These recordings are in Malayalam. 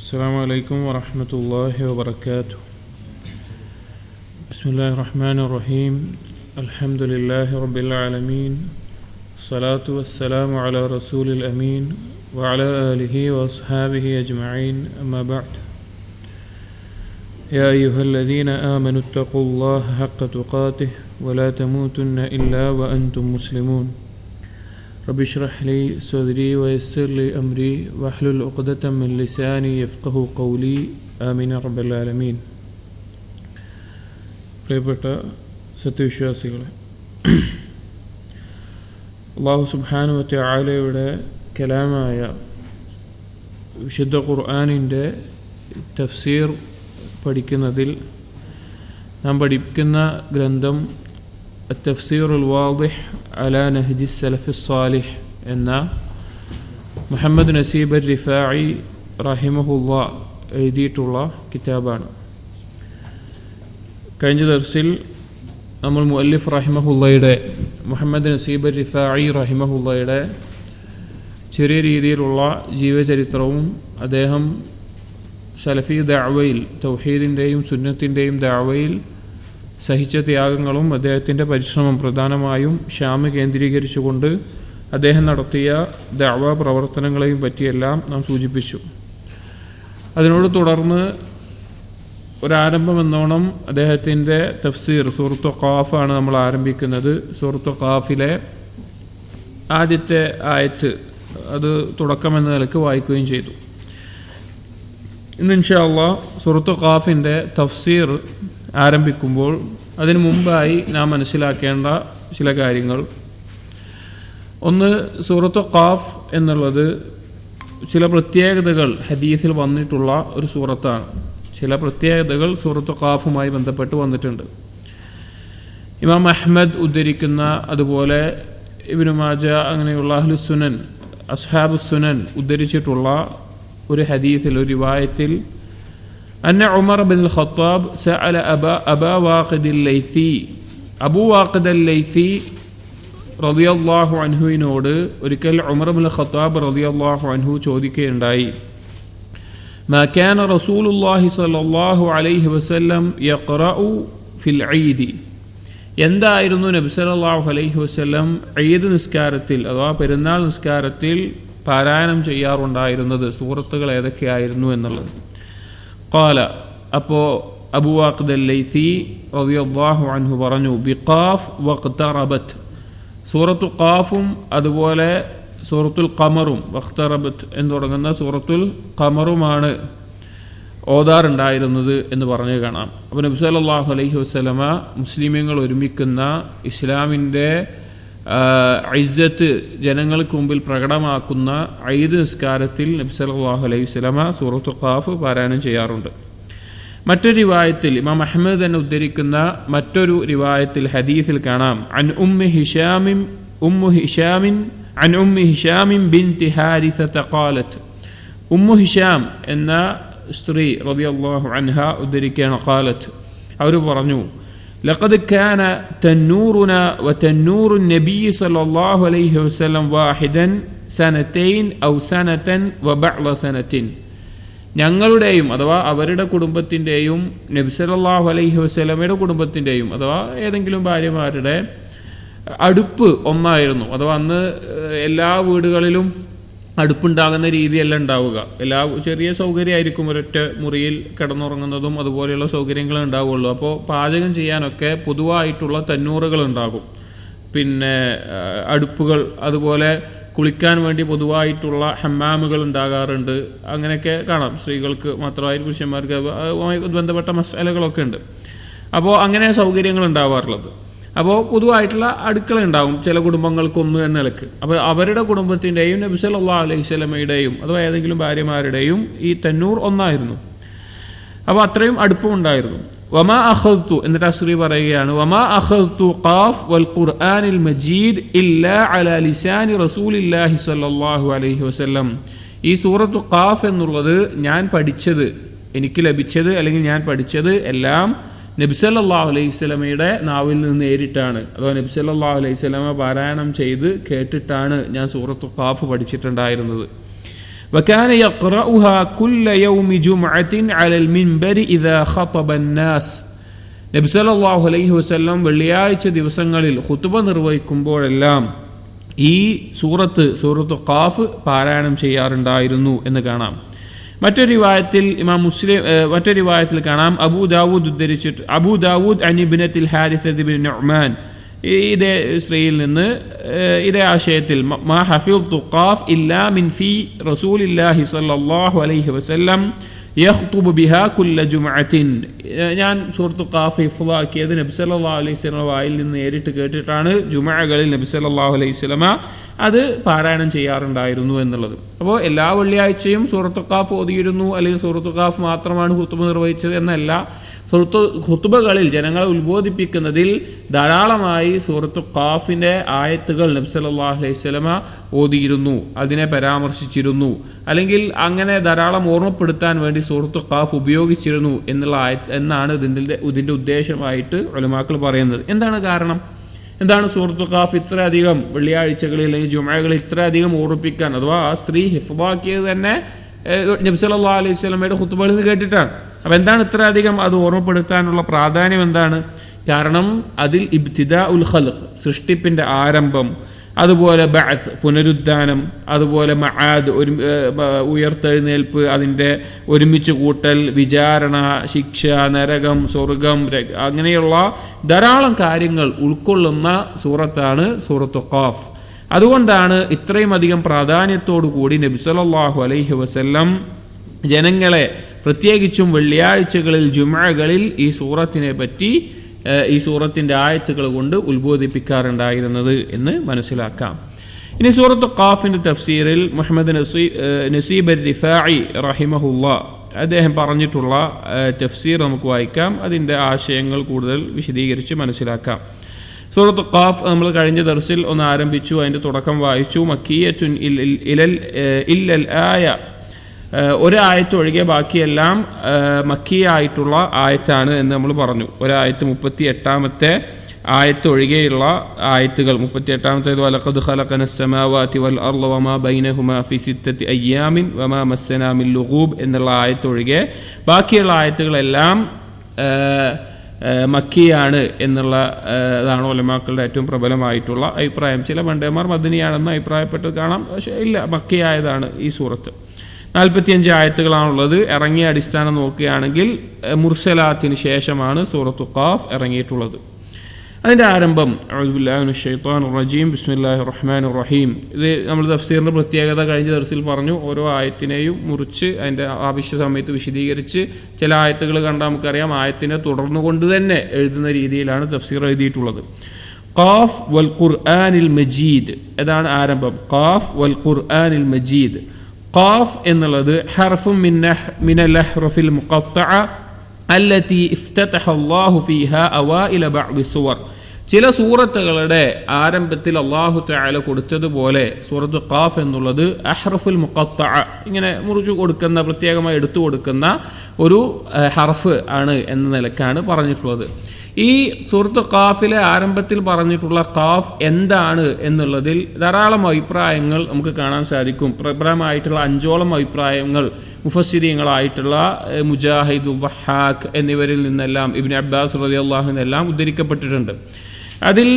السلام عليكم ورحمة الله وبركاته. بسم الله الرحمن الرحيم. الحمد لله رب العالمين. الصلاة والسلام على رسول الأمين وعلى آله وأصحابه أجمعين. أما بعد. يا أيها الذين آمنوا اتقوا الله حق تقاته ولا تموتن إلا وأنتم مسلمون. رب اشرح لي صدري ويسر لي أمري واحلل عقدة من لساني يفقهوا قولي آمين رب العالمين. പ്രിയപ്പെട്ട സത്യവിശ്വാസികളെ, അല്ലാഹു സുബ്ഹാനഹു വ തആലയുടെ കലാമായ വിശുദ്ധ ഖുർആനിൻ്റെ തഫ്സീർ പഠിക്കുന്നതിൽ നാം പഠിക്കുന്ന ഗ്രന്ഥം അത്തഫ്സീറുൽ വാദിഹ് അലാ നഹ്ജി സലഫി സ്വാലിഹ് എന്ന മുഹമ്മദ് നസീബ് റിഫാഇ റഹിമഹുല്ലാഹ് എഴുതിയിട്ടുള്ള കിതാബാണ്. കഴിഞ്ഞ ദർസിൽ നമ്മൾ മുഅല്ലിഫ് റഹിമഹുല്ലയുടെ മുഹമ്മദ് നസീബ് റിഫാഇ റഹിമഹുല്ലയുടെ ചെറിയ രീതിയിലുള്ള ജീവചരിത്രവും അദ്ദേഹം സലഫി ദഅവയിൽ തൗഹീദിൻ്റെയും സുന്നത്തിൻ്റെയും ദഅവയിൽ സഹിച്ച ത്യാഗങ്ങളും അദ്ദേഹത്തിൻ്റെ പരിശ്രമം പ്രധാനമായും ഷാം കേന്ദ്രീകരിച്ചുകൊണ്ട് അദ്ദേഹം നടത്തിയ ദഅവ പ്രവർത്തനങ്ങളെയും പറ്റിയെല്ലാം നാം സൂചിപ്പിച്ചു. അതിനോട് തുടർന്ന് ഒരാരംഭം എന്നോണം അദ്ദേഹത്തിൻ്റെ തഫ്സീർ സൂറത്തു ഖാഫാണ് നമ്മൾ ആരംഭിക്കുന്നത്. സൂറത്തു ഖാഫിലെ ആദ്യത്തെ ആയത്ത് അത് തുടക്കമെന്ന നിലക്ക് വായിക്കുകയും ചെയ്തു. ഇന്ന് ഇൻഷാ അല്ലാഹ് സൂറത്തു ഖാഫിൻ്റെ തഫ്സീർ ആരംഭിക്കുമ്പോൾ അതിനു മുമ്പായി നാം മനസ്സിലാക്കേണ്ട ചില കാര്യങ്ങൾ. ഒന്ന്, സൂറത്തു ഖാഫ് എന്നുള്ളത് ചില പ്രത്യേകതകൾ ഹദീസിൽ വന്നിട്ടുള്ള ഒരു സൂറത്താണ്. ചില പ്രത്യേകതകൾ സൂറത്തു ഖാഫുമായി ബന്ധപ്പെട്ട് വന്നിട്ടുണ്ട്. ഇമാം അഹ്മദ് ഉദ്ധരിക്കുന്ന, അതുപോലെ ഇബ്നു മാജ അങ്ങനെയുള്ള അഹ്ലുസുനൻ അസ്ഹാബുസുനൻ ഉദ്ധരിച്ചിട്ടുള്ള ഒരു ഹദീസിൽ, ഒരു റിവായത്തിൽ, അന്ന ഉമർ ബിൻ ഖത്താബ് സഅല അബാ വാഖിദ് അൽ-ലൈസി, അബൂ വാഖിദ് അൽ-ലൈസി റളിയല്ലാഹു അൻഹുവിനോട് ഒരിക്കൽ ഉമർ ബിൻ ഖത്താബ് റളിയല്ലാഹു അൻഹു ചോദിക്കുകയുണ്ടായി, മാ കാന റസൂലുള്ളാഹി സ്വല്ലല്ലാഹു അലൈഹി വസല്ലം യഖറഉ ഫിൽ ഈദ്, എന്തായിരുന്നു നബി സല്ലല്ലാഹു അലൈഹി വസല്ലം ഈദ് നിസ്കാരത്തിൽ അഥവാ പെരുന്നാൾ നിസ്കാരത്തിൽ പാരായണം ചെയ്യാറുണ്ടായിരുന്നത്, സൂറത്തുകൾ ഏതൊക്കെയായിരുന്നു എന്നുള്ളത്. ഖാല, അപ്പോൾ അബൂ വാഖിദ് അൽ-ലൈസി റളിയല്ലാഹു അൻഹു പറഞ്ഞു, ബിഖാഫ് വഖ്തറബത്, സൂറത്തു ഖാഫും അതുപോലെ സൂറത്തുൽ ഖമറും, വഖ്തറബത് എന്ന് തുടങ്ങുന്ന സൂറത്തുൽ ഖമറുമാണ് ഓതാറുണ്ടായിരുന്നത് എന്ന് പറഞ്ഞു കാണാം. അപ്പോൾ നബി സല്ലല്ലാഹു അലൈഹി വസല്ലമ മുസ്ലിമീങ്ങൾ ഒരുമിക്കുന്ന ഇസ്ലാമിൻ്റെ ഇസ്സത്ത് ജനങ്ങൾക്ക് മുമ്പിൽ പ്രകടമാക്കുന്ന ഈദ് നിസ്കാരത്തിൽ നബി സല്ലല്ലാഹു അലൈഹി വസല്ലമ സൂറത്തു ഖാഫ് പാരായണം ചെയ്യാറുണ്ട്. മറ്റൊരു റിവായത്തിൽ, ഇമാം അഹ്മദ് തന്നെ ഉദ്ധരിക്കുന്ന മറ്റൊരു റിവായത്തിൽ ഹദീസിൽ കാണാം, അൻ ഉമ്മി ഹിശാമിൻ ബിൻതി ഹാരിസത ഖാലത്ത്, ഉമ്മു ഹിശാം എന്ന സ്ത്രീ റളിയല്ലാഹു അൻഹ ഉദ്ധരിക്കുകയാണ്, ഖാലത്ത്, അവർ പറഞ്ഞു, ലഖദ് കാന തന്നൂറുന വതന്നൂറു നബി സല്ലല്ലാഹു അലൈഹി വസല്ലം വാഹിദൻ സനതൈൻ ഔ സനതൻ വബഅദ സനതിൻ, ഞങ്ങളുടെയും അഥവാ അവരുടെ കുടുംബത്തിൻ്റെയും നബി സല്ലല്ലാഹു അലൈഹി വസല്ലമയുടെ കുടുംബത്തിൻ്റെയും അഥവാ ഏതെങ്കിലും ഭാര്യമാരുടെ അടുപ്പ് ഒന്നായിരുന്നു. അഥവാ അന്ന് എല്ലാ വീടുകളിലും അടുപ്പുണ്ടാകുന്ന രീതിയല്ല ഉണ്ടാവുക. എല്ലാ ചെറിയ സൗകര്യമായിരിക്കും, ഒരൊറ്റ മുറിയിൽ കിടന്നുറങ്ങുന്നതും അതുപോലെയുള്ള സൗകര്യങ്ങൾ ഉണ്ടാവുകയുള്ളൂ. അപ്പോൾ പാചകം ചെയ്യാനൊക്കെ പൊതുവായിട്ടുള്ള തന്നൂറുകൾ ഉണ്ടാകും, പിന്നെ അടുപ്പുകൾ, അതുപോലെ കുളിക്കാൻ വേണ്ടി പൊതുവായിട്ടുള്ള ഹമ്മാമുകൾ ഉണ്ടാകാറുണ്ട്. അങ്ങനെയൊക്കെ കാണാം. സ്ത്രീകൾക്ക് മാത്രമായി പുരുഷന്മാർക്ക് ബന്ധപ്പെട്ട മസാലകളൊക്കെ ഉണ്ട്. അപ്പോൾ അങ്ങനെ സൗകര്യങ്ങൾ ഉണ്ടാവാറുള്ളത്. അപ്പോൾ പൊതുവായിട്ടുള്ള അടുക്കള ഉണ്ടാകും ചില കുടുംബങ്ങൾക്കൊന്ന് എന്ന നിലക്ക്. അപ്പോൾ അവരുടെ കുടുംബത്തിൻ്റെയും നബി സല്ലല്ലാഹു അലൈഹി വസല്ലമയുടെയും അഥവാ ഏതെങ്കിലും ഭാര്യമാരുടെയും ഈ തന്നൂർ ഒന്നായിരുന്നു. അപ്പോൾ അത്രയും അടുപ്പമുണ്ടായിരുന്നു. വമാ അഖദ്തു, എന്നിട്ട് അസ്രി പറയുകയാണ്, വമാ അഖദ്തു ഖാഫ് വൽ ഖുർആനിൽ മജീദ് ഇല്ലാ അലാ ലിസാനി റസൂലില്ലാഹി സ്വല്ലല്ലാഹു അലൈഹി വസല്ലം, ഈ സൂറത്തു ഖാഫ് എന്നുള്ളത് ഞാൻ പഠിച്ചത്, എനിക്ക് ലഭിച്ചത് അല്ലെങ്കിൽ ഞാൻ പഠിച്ചത് എല്ലാം നബി സല്ലല്ലാഹു അലൈഹി വസല്ലമയുടെ നാവിൽ നിന്ന് നേരിട്ടാണ്. അഥവാ നബി സല്ലല്ലാഹു അലൈഹി വസല്ലമ പാരായണം ചെയ്ത് കേട്ടിട്ടാണ് ഞാൻ സൂറത്തു ഖാഫ് പഠിച്ചിട്ടുണ്ടായിരുന്നത്. وكان يقرأها كل يوم جمعة على المنبر إذا خطب الناس. നബി സല്ലല്ലാഹു അലൈഹി വസല്ലം വെള്ളിയാഴ്ച ദിവസങ്ങളിൽ ഖുതുബ നിർവഹിക്കുമ്പോഴെല്ലാം ഈ സൂറത്ത് ഖാഫ് പാരായണം ചെയ്യാറുണ്ടായിരുന്നു എന്ന് കാണാം. മറ്റൊരു റിവായത്തിൽ കാണാം അബൂ ദാവൂദ് അൻ ഇബ്നത്തിൽ ഹാരിസത്ത് ബിൻ നുഅ്മാൻ, ഇതേ സ്ത്രീയിൽ നിന്ന് ഇതേ ആശയത്തിൽ മാ ഹഫിൾതു ഖാഫ് ഇല്ലാ മിൻ ഫീ റസൂലില്ലാഹി സ്വല്ലല്ലാഹു അലൈഹി വസല്ലം യഖ്തുബു ബിഹാ കുല്ല ജുമുഅത്തിൻ. ഞാൻ സൂറത്ത് ഖാഫ് ഹിഫ്ളാക്കിയത് നബി സല്ലല്ലാഹു അലൈഹി വസല്ലം വായിൽ നിന്ന് നേരിട്ട് കേട്ടിട്ടാണ് ജുമുഅകളിൽ നബി സല്ലല്ലാഹു അലൈഹി വസല്ലമ അത് പാരായണം ചെയ്യാറുണ്ടായിരുന്നു എന്നുള്ളത്. അപ്പോൾ എല്ലാ വെള്ളിയാഴ്ചയും സൂറത്ത് ഖാഫ് ഓതിയിരുന്നു, അല്ലെങ്കിൽ സൂറത്ത് ഖാഫ് മാത്രമാണ് ഖുതുബ നിർവഹിച്ചത് എന്നല്ല. ഖുതുബകളിൽ ജനങ്ങളെ ഉത്ബോധിപ്പിക്കുന്നതിൽ ധാരാളമായി സൂറത്ത് ഖാഫിന്റെ ആയത്തുകൾ നബി സല്ലല്ലാഹു അലൈഹി വസല്ലമ ഓതിയിരുന്നു, അതിനെ പരാമർശിച്ചിരുന്നു, അല്ലെങ്കിൽ അങ്ങനെ ധാരാളം ഓർമ്മപ്പെടുത്താൻ വേണ്ടി സൂറത്ത് ഖാഫ് ഉപയോഗിച്ചിരുന്നു എന്നാണ് ഇതിന്റെ ഉദ്ദേശമായിട്ട് ഉലമാക്കൾ പറയുന്നത്. എന്താണ് കാരണം? എന്താണ് സൂറത്ത് ഖാഫ് ഇത്രയധികം വെള്ളിയാഴ്ചകളിൽ അല്ലെങ്കിൽ ജുമുഅകളിൽ ഇത്രയധികം ഓർമ്മിപ്പിക്കാൻ? അഥവാ ആ സ്ത്രീ ഹിഫ്ളാക്കിയത് തന്നെ നബി സല്ലല്ലാഹു അലൈഹി വസല്ലമയുടെ ഖുതുബകളിൽ നിന്ന് കേട്ടിട്ടാണ്. അപ്പം എന്താണ് ഇത്രയധികം അത് ഓർമ്മപ്പെടുത്താനുള്ള പ്രാധാന്യം എന്താണ്? കാരണം അതിൽ ഇബ്തിദാഉൽ ഖൽഖ്, സൃഷ്ടിപ്പിന്റെ ആരംഭം, അതുപോലെ ബഅത്ത്, പുനരുദ്ധാനം, അതുപോലെ മആദ്, ഉയർത്തെഴുന്നേൽപ്പ്, അതിൻ്റെ ഒരുമിച്ച് കൂട്ടൽ, വിചാരണ, ശിക്ഷ, നരകം, സ്വർഗം, അങ്ങനെയുള്ള ധാരാളം കാര്യങ്ങൾ ഉൾക്കൊള്ളുന്ന സൂറത്താണ് സൂറത്ത് ഖാഫ്. അതുകൊണ്ടാണ് ഇത്രയും അധികം പ്രാധാന്യത്തോടു കൂടി നബി സല്ലല്ലാഹു അലൈഹി വസല്ലം ജനങ്ങളെ പ്രത്യേകിച്ചും വെള്ളിയാഴ്ചകളിൽ ജുമുഅകളിൽ ഈ സൂറത്തിനെ പറ്റി ഈ സൂറത്തിൻ്റെ ആയത്തുകൾ കൊണ്ട് ഉത്ബോധിപ്പിക്കാറുണ്ടായിരുന്നത് എന്ന് മനസ്സിലാക്കാം. ഇനി സൂറത്ത് ഖാഫിൻ്റെ തഫ്സീറിൽ മുഹമ്മദ് നസീബ് റിഫാഇ റഹിമഹുല്ലാ അദ്ദേഹം പറഞ്ഞിട്ടുള്ള തഫ്സീർ നമുക്ക് വായിക്കാം. അതിൻ്റെ ആശയങ്ങൾ കൂടുതൽ വിശദീകരിച്ച് മനസ്സിലാക്കാം. സൂറത്ത് ഖാഫ് നമ്മൾ കഴിഞ്ഞ ദർസിൽ ഒന്ന് ആരംഭിച്ചു, അതിൻ്റെ തുടക്കം വായിച്ചു. മക്കിയത്തുൻ ഇല്ലൽ ആയ, ഒരായത്ത് ഒഴികെ ബാക്കിയെല്ലാം മക്കിയായിട്ടുള്ള ആയത്താണ് എന്ന് നമ്മൾ പറഞ്ഞു. ഒരായത്ത് 38-ാമത്തെ ആയത്ത് ഒഴികെയുള്ള ആയത്തുകൾ 38-ാമത്തേത് വലഖദ് ഖലഖനസ് സമാവാതി വൽ അർള വമാ ബൈനഹുമാ ഫി സിത്തത്തി അയ്യാമിൻ വമാ മസ്സനാ മിൻ ലുഗൂബ് എന്നുള്ള ആയത്ത് ഒഴികെ ബാക്കിയുള്ള ആയത്തുകളെല്ലാം മക്കിയാണ് എന്നുള്ളതാണ് ഉലമാക്കളുടെ ഏറ്റവും പ്രബലമായിട്ടുള്ള അഭിപ്രായം. ചില പണ്ഡിതന്മാർ മദനിയാണെന്ന് അഭിപ്രായപ്പെട്ട് കാണാം, പക്ഷേ ഇല്ല, മക്കിയായതാണ് ഈ സൂറത്ത്. 45 ആയത്തുകളാണുള്ളത്. ഇറങ്ങിയ അടിസ്ഥാനം നോക്കുകയാണെങ്കിൽ മുർസലാത്തിന് ശേഷമാണ് സൂറത്ത് ഖാഫ് ഇറങ്ങിയിട്ടുള്ളത്. അതിൻ്റെ ആരംഭം അഊദു ബില്ലാഹി മിനശ് ശൈത്വാനിർ റജീം ബിസ്മില്ലാഹിർ റഹ്മാനിർ റഹീം. ഇത് നമ്മൾ തഫ്സീറിൻ്റെ പ്രത്യേകത കഴിഞ്ഞ ദർസിൽ പറഞ്ഞു. ഓരോ ആയത്തിനെയും മുറിച്ച് അതിൻ്റെ ആവശ്യ സമയത്ത് വിശദീകരിച്ച്, ചില ആയത്തുകൾ കണ്ടാൽ നമുക്കറിയാം ആയത്തിനെ തുടർന്നുകൊണ്ട് തന്നെ എഴുതുന്ന രീതിയിലാണ് തഫ്സീർ എഴുതിയിട്ടുള്ളത്. ഖാഫ് വൽ ഖുർആനിൽ മജീദ്, അതാണ് ആരംഭം. ഖാഫ് വൽ ഖുർആനിൽ മജീദ്. ഖാഫ് എന്നുള്ളത് ഹർഫും മിനൽ അഹ്റഫിൽ മുഖത്തഅ അല്ലതി ഇഫ്തതഹ അല്ലാഹു ഫീഹാ അവൈല ബഅദി സുവർ. ചില സൂറത്തുകളുടെ ആരംഭത്തിൽ അല്ലാഹു തആല കൊടുത്തതുപോലെ സൂറത്ത് ഖാഫ് എന്നുള്ളത് അഹ്റഫുൽ മുഖത്തഅ, ഇങ്ങനെ മുറിച്ചു കൊടുക്കുന്ന, പ്രത്യേകമായി എടുത്തു കൊടുക്കുന്ന ഒരു ഹർഫ് ആണ് എന്ന നിലക്കാണ് പറഞ്ഞിട്ടുള്ളത്. ഈ സൂറത്ത് ഖാഫിലെ ആരംഭത്തിൽ പറഞ്ഞിട്ടുള്ള ഖാഫ് എന്താണ് എന്നുള്ളതിൽ ധാരാളം അഭിപ്രായങ്ങൾ നമുക്ക് കാണാൻ സാധിക്കും. പ്രബലമായിട്ടുള്ള 5ഓളം അഭിപ്രായങ്ങൾ മുഫസ്സിരീങ്ങളായിട്ടുള്ള മുജാഹിദ്, ദഹ്ഹാഖ് എന്നിവരിൽ നിന്നെല്ലാം, ഇബ്നു അബ്ബാസ് റളിയല്ലാഹു അൻഹുവെല്ലാം ഉദ്ധരിക്കപ്പെട്ടിട്ടുണ്ട്. അതിൽ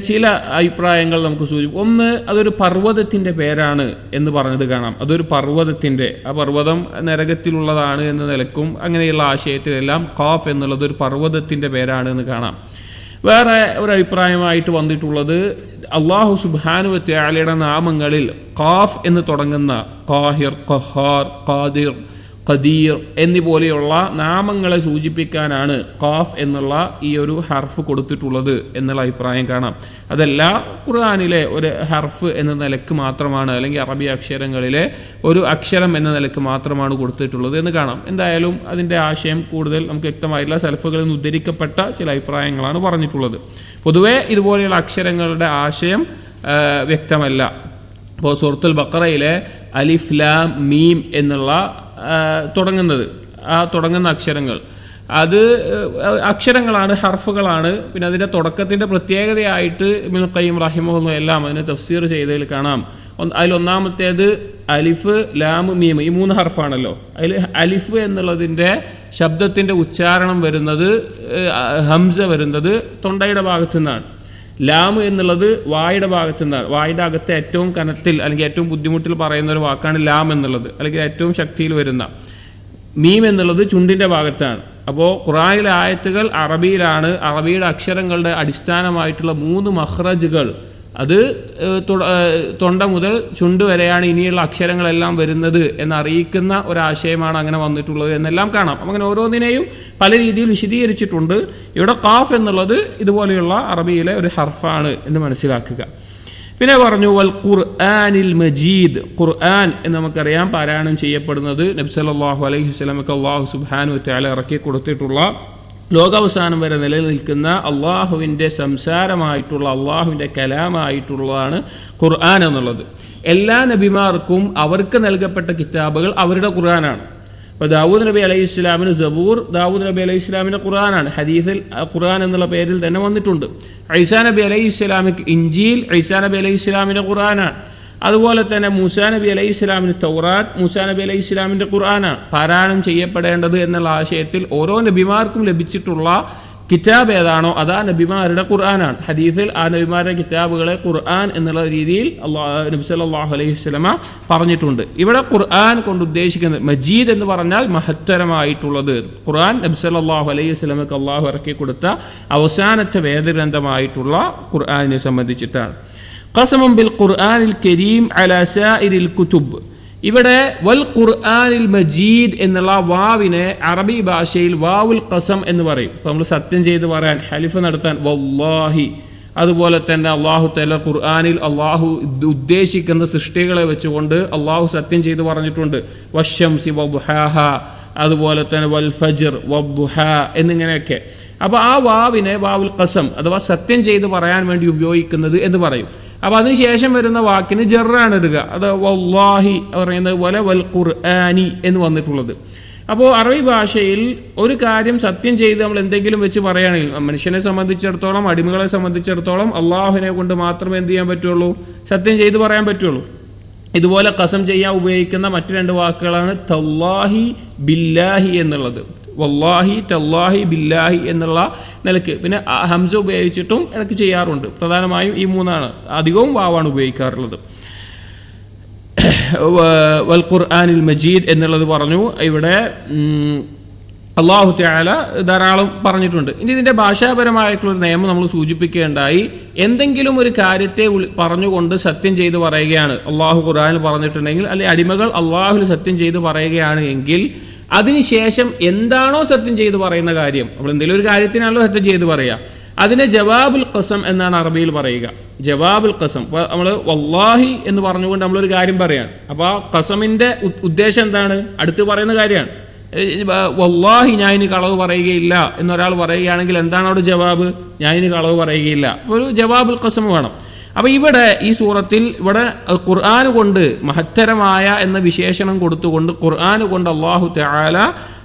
ചില അഭിപ്രായങ്ങൾ നമുക്ക് സൂചിപ്പിക്കും. ഒന്ന്, അതൊരു പർവ്വതത്തിൻ്റെ പേരാണ് എന്ന് പറഞ്ഞത് കാണാം. അതൊരു പർവ്വതത്തിൻ്റെ, ആ പർവ്വതം നരകത്തിലുള്ളതാണ് എന്ന നിലക്കും അങ്ങനെയുള്ള ആശയത്തിലെല്ലാം ഖാഫ് എന്നുള്ളത് ഒരു പർവ്വതത്തിൻ്റെ പേരാണ് എന്ന് കാണാം. വേറെ ഒരു അഭിപ്രായമായിട്ട് വന്നിട്ടുള്ളത് അല്ലാഹു സുബ്ഹാനഹു വ തആലയുടെ നാമങ്ങളിൽ ഖാഫ് എന്ന് തുടങ്ങുന്ന ഖാഹിർ, ഖഹാർ, ഖാദിർ, ഖദീർ എന്നിപോലെയുള്ള നാമങ്ങളെ സൂചിപ്പിക്കാനാണ് ഖാഫ് എന്നുള്ള ഈ ഒരു ഹർഫ് കൊടുത്തിട്ടുള്ളത് എന്നുള്ള അഭിപ്രായം കാണാം. അതല്ല ഖുർആനിലെ ഒരു ഹർഫ് എന്ന നിലക്ക് മാത്രമാണ്, അല്ലെങ്കിൽ അറബി അക്ഷരങ്ങളിലെ ഒരു അക്ഷരം എന്ന നിലക്ക് മാത്രമാണ് കൊടുത്തിട്ടുള്ളത് എന്ന് കാണാം. എന്തായാലും അതിൻ്റെ ആശയം കൂടുതൽ നമുക്ക് വ്യക്തമായില്ല. സലഫുകളിൽ നിന്ന് ഉദ്ധരിക്കപ്പെട്ട ചില അഭിപ്രായങ്ങളാണ് പറഞ്ഞിട്ടുള്ളത്. പൊതുവെ ഇതുപോലെയുള്ള അക്ഷരങ്ങളുടെ ആശയം വ്യക്തമല്ല. ഇപ്പോൾ സൂറത്തുൽ ബഖറയിലെ അലിഫ് ലാം മീം എന്നുള്ള തുടങ്ങുന്നത്, ആ തുടങ്ങുന്ന അക്ഷരങ്ങൾ, അത് അക്ഷരങ്ങളാണ്, ഹർഫുകളാണ്. പിന്നെ അതിൻ്റെ തുടക്കത്തിൻ്റെ പ്രത്യേകതയായിട്ട് ഇബ്നുൽ ഖയ്യിം റഹിമഹുല്ലാഹ് എല്ലാം അതിനെ തഫ്സീർ ചെയ്തതിൽ കാണാം. അതിലൊന്നാമത്തേത് അലിഫ് ലാം മീം ഈ 3 ഹർഫാണല്ലോ. അതിൽ അലിഫ് എന്നുള്ളതിൻ്റെ ശബ്ദത്തിൻ്റെ ഉച്ചാരണം വരുന്നത് ഹംസ വരുന്നത് തൊണ്ടയുടെ ഭാഗത്തു നിന്നാണ്. ലാം എന്നുള്ളത് വായുടെ ഭാഗത്തു നിന്നാണ്. വായുടെ അകത്തെ ഏറ്റവും കനത്തിൽ അല്ലെങ്കിൽ ഏറ്റവും ബുദ്ധിമുട്ടിൽ പറയുന്ന ഒരു വാക്കാണ് ലാം എന്നുള്ളത്, അല്ലെങ്കിൽ ഏറ്റവും ശക്തിയിൽ വരുന്ന. മീം എന്നുള്ളത് ചുണ്ടിൻ്റെ ഭാഗത്താണ്. അപ്പോൾ ഖുർആനിലെ ആയത്തുകൾ അറബിയിലാണ്. അറബിയുടെ അക്ഷരങ്ങളുടെ അടിസ്ഥാനമായിട്ടുള്ള 3 മഖ്റജുകൾ, അത് തൊണ്ട മുതൽ ചുണ്ട് വരെയാണ് ഇനിയുള്ള അക്ഷരങ്ങളെല്ലാം വരുന്നത് എന്നറിയിക്കുന്ന ഒരാശയമാണ് അങ്ങനെ വന്നിട്ടുള്ളത് എന്നെല്ലാം കാണാം. അങ്ങനെ ഓരോന്നിനെയും പല രീതിയിൽ വിശദീകരിച്ചിട്ടുണ്ട്. ഇവിടെ ഖാഫ് എന്നുള്ളത് ഇതുപോലെയുള്ള അറബിയിലെ ഒരു ഹർഫാണ് എന്ന് മനസ്സിലാക്കുക. പിന്നെ പറഞ്ഞു വൽ ഖുർആനിൽ മജീദ്. ഖുർആൻ എന്ന് നമുക്കറിയാം പാരായണം ചെയ്യപ്പെടുന്നത് നബി സല്ലല്ലാഹു അലൈഹി വസല്ലമക്ക് അല്ലാഹു സുബ്ഹാനഹു വ തആല ഇറക്കി കൊടുത്തിട്ടുള്ള ലോകാവസാനം വരെ നിലനിൽക്കുന്ന അള്ളാഹുവിൻ്റെ സംസാരമായിട്ടുള്ള അള്ളാഹുവിൻ്റെ കലാമായിട്ടുള്ളതാണ് ഖുർആൻ എന്നുള്ളത്. എല്ലാ നബിമാർക്കും അവർക്ക് നൽകപ്പെട്ട കിതാബുകൾ അവരുടെ ഖുർആനാണ്. അപ്പോൾ ദാവൂദ് നബി അലൈഹി ഇസ്ലാമിന് സബൂർ, ദാവൂദ് നബി അലൈഹി ഇസ്ലാമിൻ്റെ ഖുർആനാണ്. ഹദീസിൽ ഖുർആൻ എന്നുള്ള പേരിൽ തന്നെ വന്നിട്ടുണ്ട്. ഈസാ നബി അലൈഹി ഇസ്ലാമിക്ക് ഇഞ്ചീൽ ഈസാ നബി അലൈഹി ഇസ്ലാമിൻ്റെ ഖുർആനാണ്. അതുപോലെ തന്നെ മൂസാ നബി അലൈഹി ഇസ്ലാമിന് തൗറാത്ത് മൂസാ നബി അലൈഹി ഇസ്ലാമിൻ്റെ ഖുർആനാണ് പാരായണം ചെയ്യപ്പെടേണ്ടത് എന്നുള്ള ആശയത്തിൽ ഓരോ നബിമാർക്കും ലഭിച്ചിട്ടുള്ള കിതാബ് ഏതാണോ അതാ നബിമാരുടെ ഖുർആനാണ്. ഹദീസിൽ ആ നബിമാരുടെ കിതാബുകളെ ഖുർആൻ എന്നുള്ള രീതിയിൽ നബി സല്ലല്ലാഹു അലൈഹി വസല്ലമ പറഞ്ഞിട്ടുണ്ട്. ഇവിടെ ഖുർആൻ കൊണ്ട് ഉദ്ദേശിക്കുന്നത് മജീദ് എന്ന് പറഞ്ഞാൽ മഹത്തരമായിട്ടുള്ളത്. ഖുർആൻ നബി സല്ലല്ലാഹു അലൈഹി വസല്ലമക്ക് അള്ളാഹു ഇറക്കി കൊടുത്ത അവസാനത്തെ വേദഗ്രന്ഥമായിട്ടുള്ള ഖുർആനിനെ സംബന്ധിച്ചിട്ടാണ്. ഖസമുൻ ബിൽ ഖുർആനിൽ കരീം അലാ സാഇരിൽ കുതുബ്. ഇവിടെ വൽ ഖുർആനിൽ മജീദ് എന്നുള്ള വാവിനെ അറബി ഭാഷയിൽ വാവുൽ ഖസം എന്ന് പറയും. ഇപ്പം നമ്മൾ സത്യം ചെയ്ത് പറയാൻ, ഹലിഫ് നടത്താൻ വല്ലാഹി. അതുപോലെ തന്നെ അള്ളാഹു തആല ഖുർആനിൽ അള്ളാഹു ഉദ്ദേശിക്കുന്ന സൃഷ്ടികളെ വെച്ചുകൊണ്ട് അള്ളാഹു സത്യം ചെയ്ത് പറഞ്ഞിട്ടുണ്ട്. വശംസി വദ്ദുഹാഹ, അതുപോലെ തന്നെ വൽ ഫജ്ർ വദ്ദുഹാ എന്നിങ്ങനെയൊക്കെ. അപ്പോൾ ആ വാവിനെ വാവുൽ ഖസം അഥവാ സത്യം ചെയ്ത് പറയാൻ വേണ്ടി ഉപയോഗിക്കുന്നത് എന്ന് പറയും. അപ്പോൾ അതിനുശേഷം വരുന്ന വാക്കിന് ജറാണ് ഇടുക. അത് വല്ലാഹി പറയുന്നത് പോലെ വൽ ഖുർആനി എന്ന് വന്നിട്ടുള്ളത്. അപ്പോൾ അറബി ഭാഷയിൽ ഒരു കാര്യം സത്യം ചെയ്ത് നമ്മൾ എന്തെങ്കിലും വെച്ച് പറയുകയാണെങ്കിൽ, മനുഷ്യനെ സംബന്ധിച്ചിടത്തോളം അടിമകളെ സംബന്ധിച്ചിടത്തോളം അള്ളാഹുവിനെ കൊണ്ട് മാത്രമേ എന്ത് ചെയ്യാൻ പറ്റുള്ളൂ, സത്യം ചെയ്ത് പറയാൻ പറ്റുള്ളൂ. ഇതുപോലെ ഖസം ചെയ്യാൻ ഉപയോഗിക്കുന്ന മറ്റു 2 വാക്കുകളാണ് തല്ലാഹി ബില്ലാഹി എന്നുള്ളത്. വല്ലാഹി തല്ലാഹി ബില്ലാഹി എന്നുള്ള നിലയ്ക്ക്. പിന്നെ ഹംസ ഉപയോഗിച്ചിട്ടും ഇടയ്ക്ക് ചെയ്യാറുണ്ട്. പ്രധാനമായും ഈ 3 അധികവും വാവാണ് ഉപയോഗിക്കാറുള്ളത്. വൽ ഖുർആനിൽ മജീദ് എന്നുള്ളത് പറഞ്ഞു. ഇവിടെ അല്ലാഹു തആല ധാരാളം പറഞ്ഞിട്ടുണ്ട്. ഇനി ഇതിൻ്റെ ഭാഷാപരമായിട്ടുള്ളൊരു നിയമം നമ്മൾ സൂചിപ്പിക്കുകയുണ്ടായി. എന്തെങ്കിലും ഒരു കാര്യത്തെ പറഞ്ഞുകൊണ്ട് സത്യം ചെയ്ത് പറയുകയാണ് അള്ളാഹു ഖുർആനിൽ പറഞ്ഞിട്ടുണ്ടെങ്കിൽ, അല്ലെങ്കിൽ അടിമകൾ അള്ളാഹുവിൽ സത്യം ചെയ്ത് പറയുകയാണ് എങ്കിൽ അതിനുശേഷം എന്താണോ സത്യം ചെയ്ത് പറയുന്ന കാര്യം, നമ്മൾ എന്തെങ്കിലും ഒരു കാര്യത്തിനാണല്ലോ സത്യം ചെയ്ത് പറയുക, അതിനെ ജവാബുൽ ഖസം എന്നാണ് അറബിയിൽ പറയുക. ജവാബുൽ ഖസം. നമ്മൾ വല്ലാഹി എന്ന് പറഞ്ഞുകൊണ്ട് നമ്മളൊരു കാര്യം പറയാണ്. അപ്പോൾ ആ ഖസമിൻ്റെ ഉദ്ദേശം എന്താണ്? അടുത്ത് പറയുന്ന കാര്യമാണ്. വല്ലാഹി ഞാൻ ഇനി കളവ് പറയുകയില്ല എന്നൊരാൾ പറയുകയാണെങ്കിൽ എന്താണ് അവിടെ ജവാബ്? ഞാൻ ഇനി കളവ് പറയുകയില്ല. ഒരു ജവാബുൽ ഖസം വേണം. അപ്പോൾ ഇവിടെ ഈ സൂറത്തിൽ ഇവിടെ ഖുർആൻ കൊണ്ട് മഹത്തരമായ എന്ന വിശേഷണം കൊടുത്തുകൊണ്ട് ഖുർആൻ കൊണ്ട് അല്ലാഹു തആല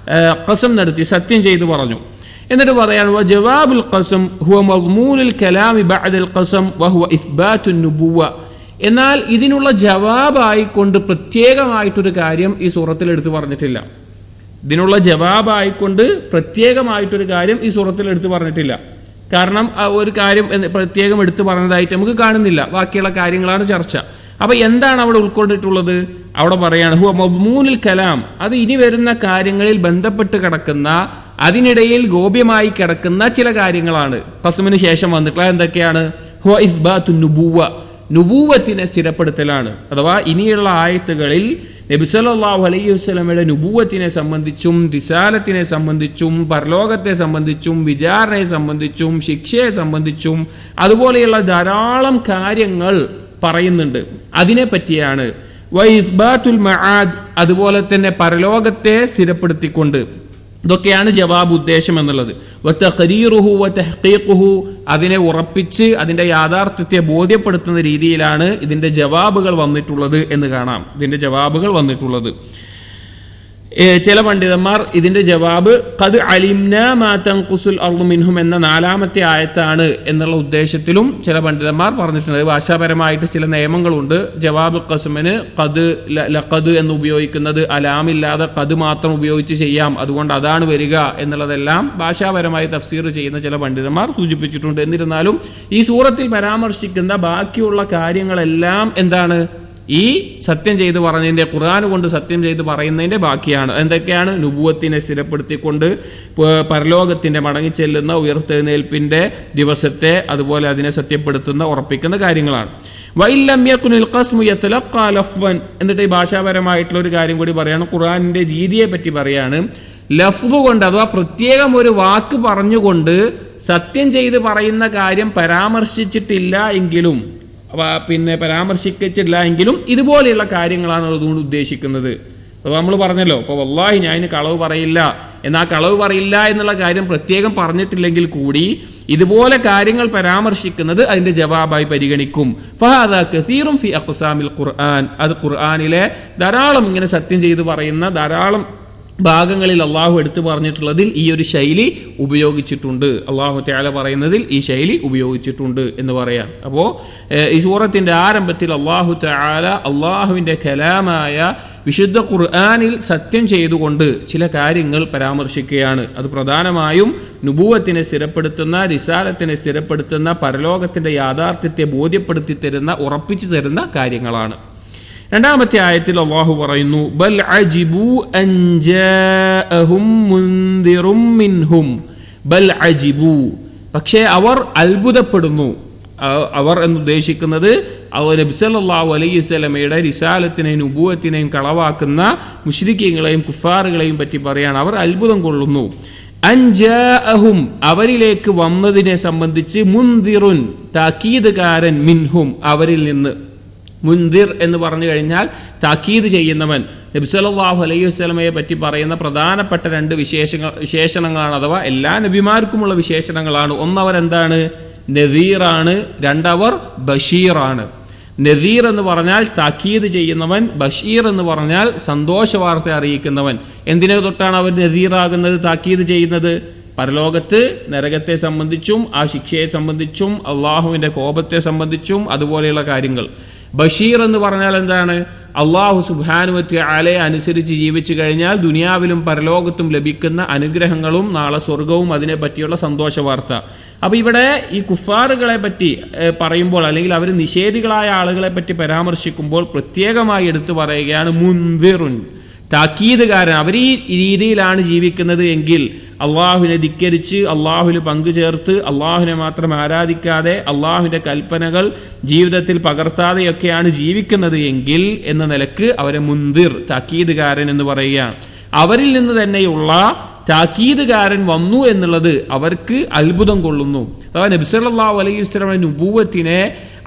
ഖസം നടത്തി, സത്യം ചെയ്തു പറഞ്ഞു. എന്നിട്ട് പറയാൻ ജവാബുൽ ഖസം ഹുവ മദ്മൂനുൽ കലാമി ബഅദൽ ഖസം വഹുവ ഇസ്ബാത്തുൻ നുബുവ. എന്നാൽ ഇതിനുള്ള ജവാബായിക്കൊണ്ട് പ്രത്യേകമായിട്ടൊരു കാര്യം ഈ സൂറത്തിൽ എടുത്തു പറഞ്ഞിട്ടില്ല. ഇതിനുള്ള ജവാബായിക്കൊണ്ട് പ്രത്യേകമായിട്ടൊരു കാര്യം ഈ സൂറത്തിൽ എടുത്തു പറഞ്ഞിട്ടില്ല. കാരണം ഒരു കാര്യം പ്രത്യേകം എടുത്തു പറഞ്ഞതായിട്ട് നമുക്ക് കാണുന്നില്ല. ബാക്കിയുള്ള കാര്യങ്ങളാണ് ചർച്ച. അപ്പോൾ എന്താണ് അവിടെ ഉൾക്കൊണ്ടിട്ടുള്ളത്? അവിടെ പറയാണ് ഹുവ മദ്മൂനുൽ കലാം. അത് ഇനി വരുന്ന കാര്യങ്ങളിൽ ബന്ധപ്പെട്ട് കിടക്കുന്ന, അതിനിടയിൽ ഗോപ്യമായി കിടക്കുന്ന ചില കാര്യങ്ങളാണ്. ഖസ്മിന് ശേഷം വന്നിട്ടുള്ള എന്തൊക്കെയാണ്? ഹുവ ഇസ്ബാത്തുൻ നുബുവ, നുബൂവത്തിനെ സ്ഥിരപ്പെടുത്തലാണ്. അഥവാ ഇനിയുള്ള ആയത്തുകളിൽ നബി സല്ലല്ലാഹു അലൈഹി വസല്ലമയുടെ നുബൂവത്തിനെ സംബന്ധിച്ചും റിസാലത്തിനെ സംബന്ധിച്ചും പരലോകത്തെ സംബന്ധിച്ചും വിചാരണയെ സംബന്ധിച്ചും ശിക്ഷയെ സംബന്ധിച്ചും അതുപോലെയുള്ള ധാരാളം കാര്യങ്ങൾ പറയുന്നുണ്ട്. അതിനെ പറ്റിയാണ് വഇസ്ബാത്തുൽ മആദ്, അതുപോലെ തന്നെ പരലോകത്തെ സ്ഥിരപ്പെടുത്തിക്കൊണ്ട്. ഇതൊക്കെയാണ് ജവാബ് ഉദ്ദേശം എന്നുള്ളത്. വതഖരീറുഹു വതഹ്ഖീഖുഹു, അതിനെ ഉറപ്പിച്ച് അതിൻ്റെ യാഥാർത്ഥ്യത്തെ ബോധ്യപ്പെടുത്തുന്ന രീതിയിലാണ് ഇതിൻ്റെ ജവാബുകൾ വന്നിട്ടുള്ളത് എന്ന് കാണാം. ഇതിൻ്റെ ജവാബുകൾ വന്നിട്ടുള്ളത്. ചില പണ്ഡിതന്മാർ ഇതിന്റെ ജവാബ് ഖദ് അലിംനാ മാ തൻഖുസുൽ അർളു മിൻഹും എന്ന 4-ാമത്തെ ആയത്താണ് എന്നുള്ള ഉദ്ദേശത്തിലും ചില പണ്ഡിതന്മാർ പറഞ്ഞിട്ടുണ്ട്. ഭാഷാപരമായിട്ട് ചില നിയമങ്ങളുണ്ട്. ജവാബ് ഖസ്മിന് ഖദ് ലഖദ് എന്ന് ഉപയോഗിക്കുന്നത് അലാമില്ലാതെ ഖദ് മാത്രം ഉപയോഗിച്ച് ചെയ്യാം, അതുകൊണ്ട് അതാണ് വരിക എന്നുള്ളതെല്ലാം ഭാഷാപരമായി തഫ്സീർ ചെയ്യുന്ന ചില പണ്ഡിതന്മാർ സൂചിപ്പിച്ചിട്ടുണ്ട്. എന്നിരുന്നാലും ഈ സൂറത്തിൽ പരാമർശിക്കുന്ന ബാക്കിയുള്ള കാര്യങ്ങളെല്ലാം എന്താണ്? ഈ സത്യം ചെയ്ത് പറഞ്ഞതിൻ്റെ, ഖുർആൻ കൊണ്ട് സത്യം ചെയ്ത് പറയുന്നതിൻ്റെ ബാക്കിയാണ്. എന്തൊക്കെയാണ്? നുബുവത്തിനെ സ്ഥിരപ്പെടുത്തിക്കൊണ്ട് പരലോകത്തിൻ്റെ മടങ്ങിച്ചെല്ലുന്ന ഉയർത്തെഴുന്നേൽപ്പിൻ്റെ ദിവസത്തെ, അതുപോലെ അതിനെ സത്യപ്പെടുത്തുന്ന ഉറപ്പിക്കുന്ന കാര്യങ്ങളാണ്. വഇല്ലം യകുനിൽ ഖസ്മു യതലഖാ ലഫ്വൻ. എന്നിട്ട് ഈ ഭാഷാപരമായിട്ടുള്ള ഒരു കാര്യം കൂടി പറയാണ്. ഖുർആനിൻ്റെ രീതിയെ പറ്റി പറയാണ്. ലഫ്ദ് കൊണ്ട് അഥവാ പ്രത്യേകം ഒരു വാക്ക് പറഞ്ഞുകൊണ്ട് സത്യം ചെയ്ത് പറയുന്ന കാര്യം പരാമർശിച്ചിട്ടില്ല എങ്കിലും, പരാമർശിച്ചില്ല എങ്കിലും ഇതുപോലെയുള്ള കാര്യങ്ങളാണ് അതുകൊണ്ട് ഉദ്ദേശിക്കുന്നത്. അപ്പോൾ നമ്മൾ പറഞ്ഞല്ലോ, ഇപ്പോൾ വല്ലാഹി ഞാൻ ഇതിന് കളവ് പറയില്ല, എന്നാൽ കളവ് പറയില്ല എന്നുള്ള കാര്യം പ്രത്യേകം പറഞ്ഞിട്ടില്ലെങ്കിൽ കൂടി ഇതുപോലെ കാര്യങ്ങൾ പരാമർശിക്കുന്നത് അതിൻ്റെ ജവാബായി പരിഗണിക്കും. ഫഹാദാ കസീറുൻ ഫി അഖ്സാമിൽ ഖുർആൻ. അത് ഖുർആനിലെ ധാരാളം ഇങ്ങനെ സത്യം ചെയ്ത് പറയുന്ന ധാരാളം ഭാഗങ്ങളിൽ അള്ളാഹു എടുത്തു പറഞ്ഞിട്ടുള്ളതിൽ ഈ ഒരു ശൈലി ഉപയോഗിച്ചിട്ടുണ്ട്. അള്ളാഹു തആല പറയുന്നതിൽ ഈ ശൈലി ഉപയോഗിച്ചിട്ടുണ്ട് എന്ന് പറയാം. അപ്പോൾ ഈ സൂറത്തിൻ്റെ ആരംഭത്തിൽ അള്ളാഹു തആല അള്ളാഹുവിൻ്റെ കലാമായ വിശുദ്ധ ഖുർആനിൽ സത്യം ചെയ്തുകൊണ്ട് ചില കാര്യങ്ങൾ പരാമർശിക്കുകയാണ്. അത് പ്രധാനമായും നുബുവത്തിനെ സ്ഥിരപ്പെടുത്തുന്ന, റിസാലത്തിനെ സ്ഥിരപ്പെടുത്തുന്ന, പരലോകത്തിൻ്റെ യാഥാർത്ഥ്യത്തെ ബോധ്യപ്പെടുത്തി തരുന്ന, ഉറപ്പിച്ചു തരുന്ന കാര്യങ്ങളാണ്. 2-ാമത്തെ ആയത്തിൽ അല്ലാഹു പറയുന്നു, ബൽ അജിബു അൻ ജാഅഹും മുൻദിറും മിൻഹും. ബൽ അജിബു, പക്ഷേ അവർ അത്ഭുതപ്പെടുന്നു. അവർ എന്നുദ്ദേശിക്കുന്നത് നബി സല്ലല്ലാഹു അലൈഹി വസല്ലമയുടെ റിസാലത്തിനെയും നുബുവത്തിനെയും കളവാക്കുന്ന മുശ്രിക്കീങ്ങളെയും കുഫാറുകളെയും പറ്റി പറയാണ്. അവർ അത്ഭുതം കൊള്ളുന്നു. അൻ ജാഅഹും, അവരിലേക്ക് വന്നതിനെ സംബന്ധിച്ച്, മുൻദിറുൻ, താക്കീതുകാരൻ, മിൻഹും, അവരിൽ നിന്ന്. മുൻദിർ എന്ന് പറഞ്ഞു കഴിഞ്ഞാൽ താക്കീത് ചെയ്യുന്നവൻ. നബി സല്ലല്ലാഹു അലൈഹി വസല്ലമയെ പറ്റി പറയുന്ന പ്രധാനപ്പെട്ട 2 വിശേഷണങ്ങളാണ്, അഥവാ എല്ലാ നബിമാർക്കുമുള്ള വിശേഷണങ്ങളാണ്. ഒന്നവരെന്താണ്? നദീറാണ്. 2 ബഷീറാണ്. നദീർ എന്ന് പറഞ്ഞാൽ താക്കീത് ചെയ്യുന്നവൻ, ബഷീർ എന്ന് പറഞ്ഞാൽ സന്തോഷ വാർത്ത അറിയിക്കുന്നവൻ. എന്തിനെ തൊട്ടാണ് അവർ നദീറാകുന്നത്, താക്കീത് ചെയ്യുന്നത്? പരലോകത്ത് നരകത്തെ സംബന്ധിച്ചും ആ ശിക്ഷയെ സംബന്ധിച്ചും അള്ളാഹുവിൻ്റെ കോപത്തെ സംബന്ധിച്ചും അതുപോലെയുള്ള കാര്യങ്ങൾ. ബഷീർ എന്ന് പറഞ്ഞാൽ എന്താണ്? അള്ളാഹു സുബ്ഹാനഹു വ തആലയെ അനുസരിച്ച് ജീവിച്ചു കഴിഞ്ഞാൽ ദുനിയാവിലും പരലോകത്തും ലഭിക്കുന്ന അനുഗ്രഹങ്ങളും നാളെ സ്വർഗവും അതിനെ പറ്റിയുള്ള സന്തോഷ വാർത്ത. അപ്പോൾ ഇവിടെ ഈ കുഫാറുകളെ പറ്റി പറയുമ്പോൾ, അല്ലെങ്കിൽ അവർ നിഷേധികളായ ആളുകളെ പറ്റി പരാമർശിക്കുമ്പോൾ പ്രത്യേകമായി എടുത്തു പറയുകയാണ് മുൻദിറുൻ, താക്കീതുകാരൻ. അവർ ഈ രീതിയിലാണ് ജീവിക്കുന്നത് എങ്കിൽ, അള്ളാഹുവിനെ ധിക്കരിച്ച് അള്ളാഹുവിന് പങ്കുചേർത്ത് അള്ളാഹുവിനെ മാത്രം ആരാധിക്കാതെ അള്ളാഹുവിൻ്റെ കൽപ്പനകൾ ജീവിതത്തിൽ പകർത്താതെയൊക്കെയാണ് ജീവിക്കുന്നത് എങ്കിൽ എന്ന നിലക്ക് അവരെ മുൻദിർ, താക്കീതുകാരൻ എന്ന് പറയുകയാണ്. അവരിൽ നിന്ന് തന്നെയുള്ള താക്കീതുകാരൻ വന്നു എന്നുള്ളത് അവർക്ക് അത്ഭുതം കൊള്ളുന്നു. അതായത് നബി സല്ലല്ലാഹു അലൈഹി വസല്ലമയുടെ നുബുവത്തിനെ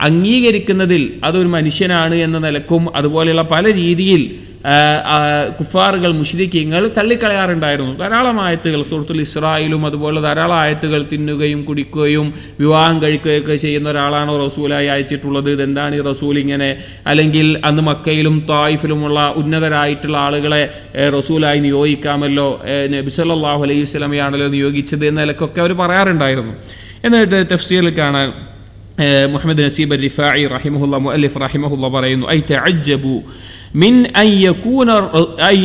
അംഗീകരിക്കുന്നതിൽ അതൊരു മനുഷ്യനാണ് എന്ന നിലക്കും അതുപോലെയുള്ള പല രീതിയിൽ കുഫാറുകൾ, മുശ്രിക്കീങ്ങൾ തള്ളിക്കളയാറുണ്ടായിരുന്നു. ധാരാളം ആയത്തുകൾ സൂറത്തുൽ ഇസ്രായിലും അതുപോലെ ധാരാളം ആയത്തുകൾ തിന്നുകയും കുടിക്കുകയും വിവാഹം കഴിക്കുകയൊക്കെ ചെയ്യുന്ന ഒരാളാണോ റസൂലായി അയച്ചിട്ടുള്ളത്, ഇതെന്താണ് ഈ റസൂൽ ഇങ്ങനെ, അല്ലെങ്കിൽ അന്ന് മക്കയിലും തായിഫിലുമുള്ള ഉന്നതരായിട്ടുള്ള ആളുകളെ റസൂലായി നിയോഗിക്കാമല്ലോ, നബി സല്ലല്ലാഹു അലൈഹി വസല്ലമയാണല്ലോ നിയോഗിച്ചത് എന്ന നിലക്കൊക്കെ അവർ പറയാറുണ്ടായിരുന്നു. എന്നിട്ട് തഫ്സീറിൽ കാണാൻ മുഹമ്മദ് നസീബ് അർ-റിഫാഇ റഹിമഹുല്ലാ, മുഅല്ലിഫ് റഹിമഹുല്ലാ പറയുന്നു, ഐ തഅജ്ജബു മിൻ അൻ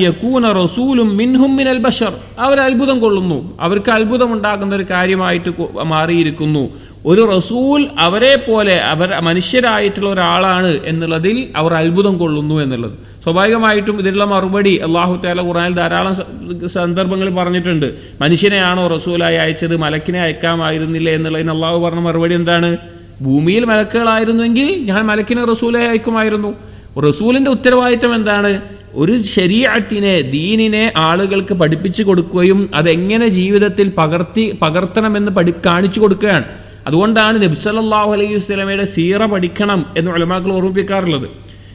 യകൂന റസൂലും മിൻഹും മിനൽ ബശർ. അവർ അത്ഭുതം കൊള്ളുന്നു, അവർക്ക് അത്ഭുതം ഉണ്ടാക്കുന്ന ഒരു കാര്യമായിട്ട് മാറിയിരിക്കുന്നു. ഒരു റസൂൽ അവരെ പോലെ മനുഷ്യരായിട്ടുള്ള ഒരാളാണ് എന്നുള്ളതിൽ അവർ അത്ഭുതം കൊള്ളുന്നു എന്നുള്ളത്. സ്വാഭാവികമായിട്ടും ഇതിനുള്ള മറുപടി അല്ലാഹു തആല ഖുർആനിൽ ധാരാളം സന്ദർഭങ്ങളിൽ പറഞ്ഞിട്ടുണ്ട്. മനുഷ്യനെയാണോ റസൂലായി അയച്ചത്, മലക്കിനെ അയക്കാമായിരുന്നില്ല എന്നുള്ളതിന് അല്ലാഹു പറഞ്ഞ മറുപടി എന്താണ്? ഭൂമിയിൽ മലക്കുകളായിരുന്നുവെങ്കിൽ ഞാൻ മലക്കിനെ റസൂലായി അയക്കുമായിരുന്നു. റസൂലിൻ്റെ ഉത്തരവാദിത്തം എന്താണ്? ഒരു ശരീഅത്തിനെ, ദീനിനെ ആളുകൾക്ക് പഠിപ്പിച്ചു കൊടുക്കുകയും അതെങ്ങനെ ജീവിതത്തിൽ പകർത്തണമെന്ന് കാണിച്ചു കൊടുക്കുകയാണ്. അതുകൊണ്ടാണ് നബി സല്ലല്ലാഹു അലൈഹി വസല്ലമയുടെ സീറ പഠിക്കണം എന്ന് ഉലമാക്കൾ ഓർമ്മിപ്പിക്കാറുള്ളത്.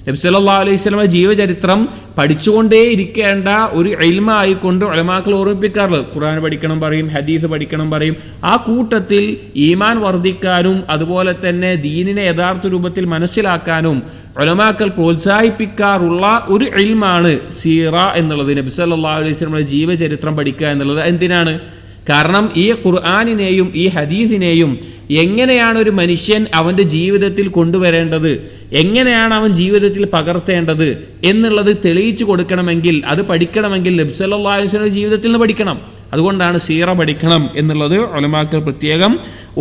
നബി സല്ലല്ലാഹു അലൈഹി വസല്ലമയുടെ ജീവചരിത്രം പഠിച്ചുകൊണ്ടേ ഇരിക്കേണ്ട ഒരു ഇൽമായിക്കൊണ്ട് ഉലമാക്കൾ ഓർമ്മിപ്പിക്കാറുള്ളത്. ഖുർആൻ പഠിക്കണം പറയും, ഹദീസ് പഠിക്കണം പറയും. ആ കൂട്ടത്തിൽ ഈമാൻ വർദ്ധിക്കാനും അതുപോലെ തന്നെ ദീനിനെ യഥാർത്ഥ രൂപത്തിൽ മനസ്സിലാക്കാനും ഉലമാക്കൾ പ്രോത്സാഹിപ്പിക്കാറുള്ള ഒരു ഇൽമാണ് സീറ എന്നുള്ളത്. നബി സല്ലല്ലാഹു അലൈഹി വസല്ലമയുടെ ജീവചരിത്രം പഠിക്കുക എന്നുള്ളത് എന്തിനാണ്? കാരണം ഈ ഖുർആനിനെയും ഈ ഹദീസിനെയും എങ്ങനെയാണ് ഒരു മനുഷ്യൻ അവൻ്റെ ജീവിതത്തിൽ കൊണ്ടുവരേണ്ടത്, എങ്ങനെയാണ് അവൻ ജീവിതത്തിൽ പകർത്തേണ്ടത് എന്നുള്ളത് തെളിയിച്ചു കൊടുക്കണമെങ്കിൽ, അത് പഠിക്കണമെങ്കിൽ നബി സല്ലല്ലാഹു അലൈഹി വസല്ലം ജീവിതത്തിൽ നിന്ന് പഠിക്കണം. അതുകൊണ്ടാണ് സീറ പഠിക്കണം എന്നുള്ളത് ഉലമാക്കൾ പ്രത്യേകം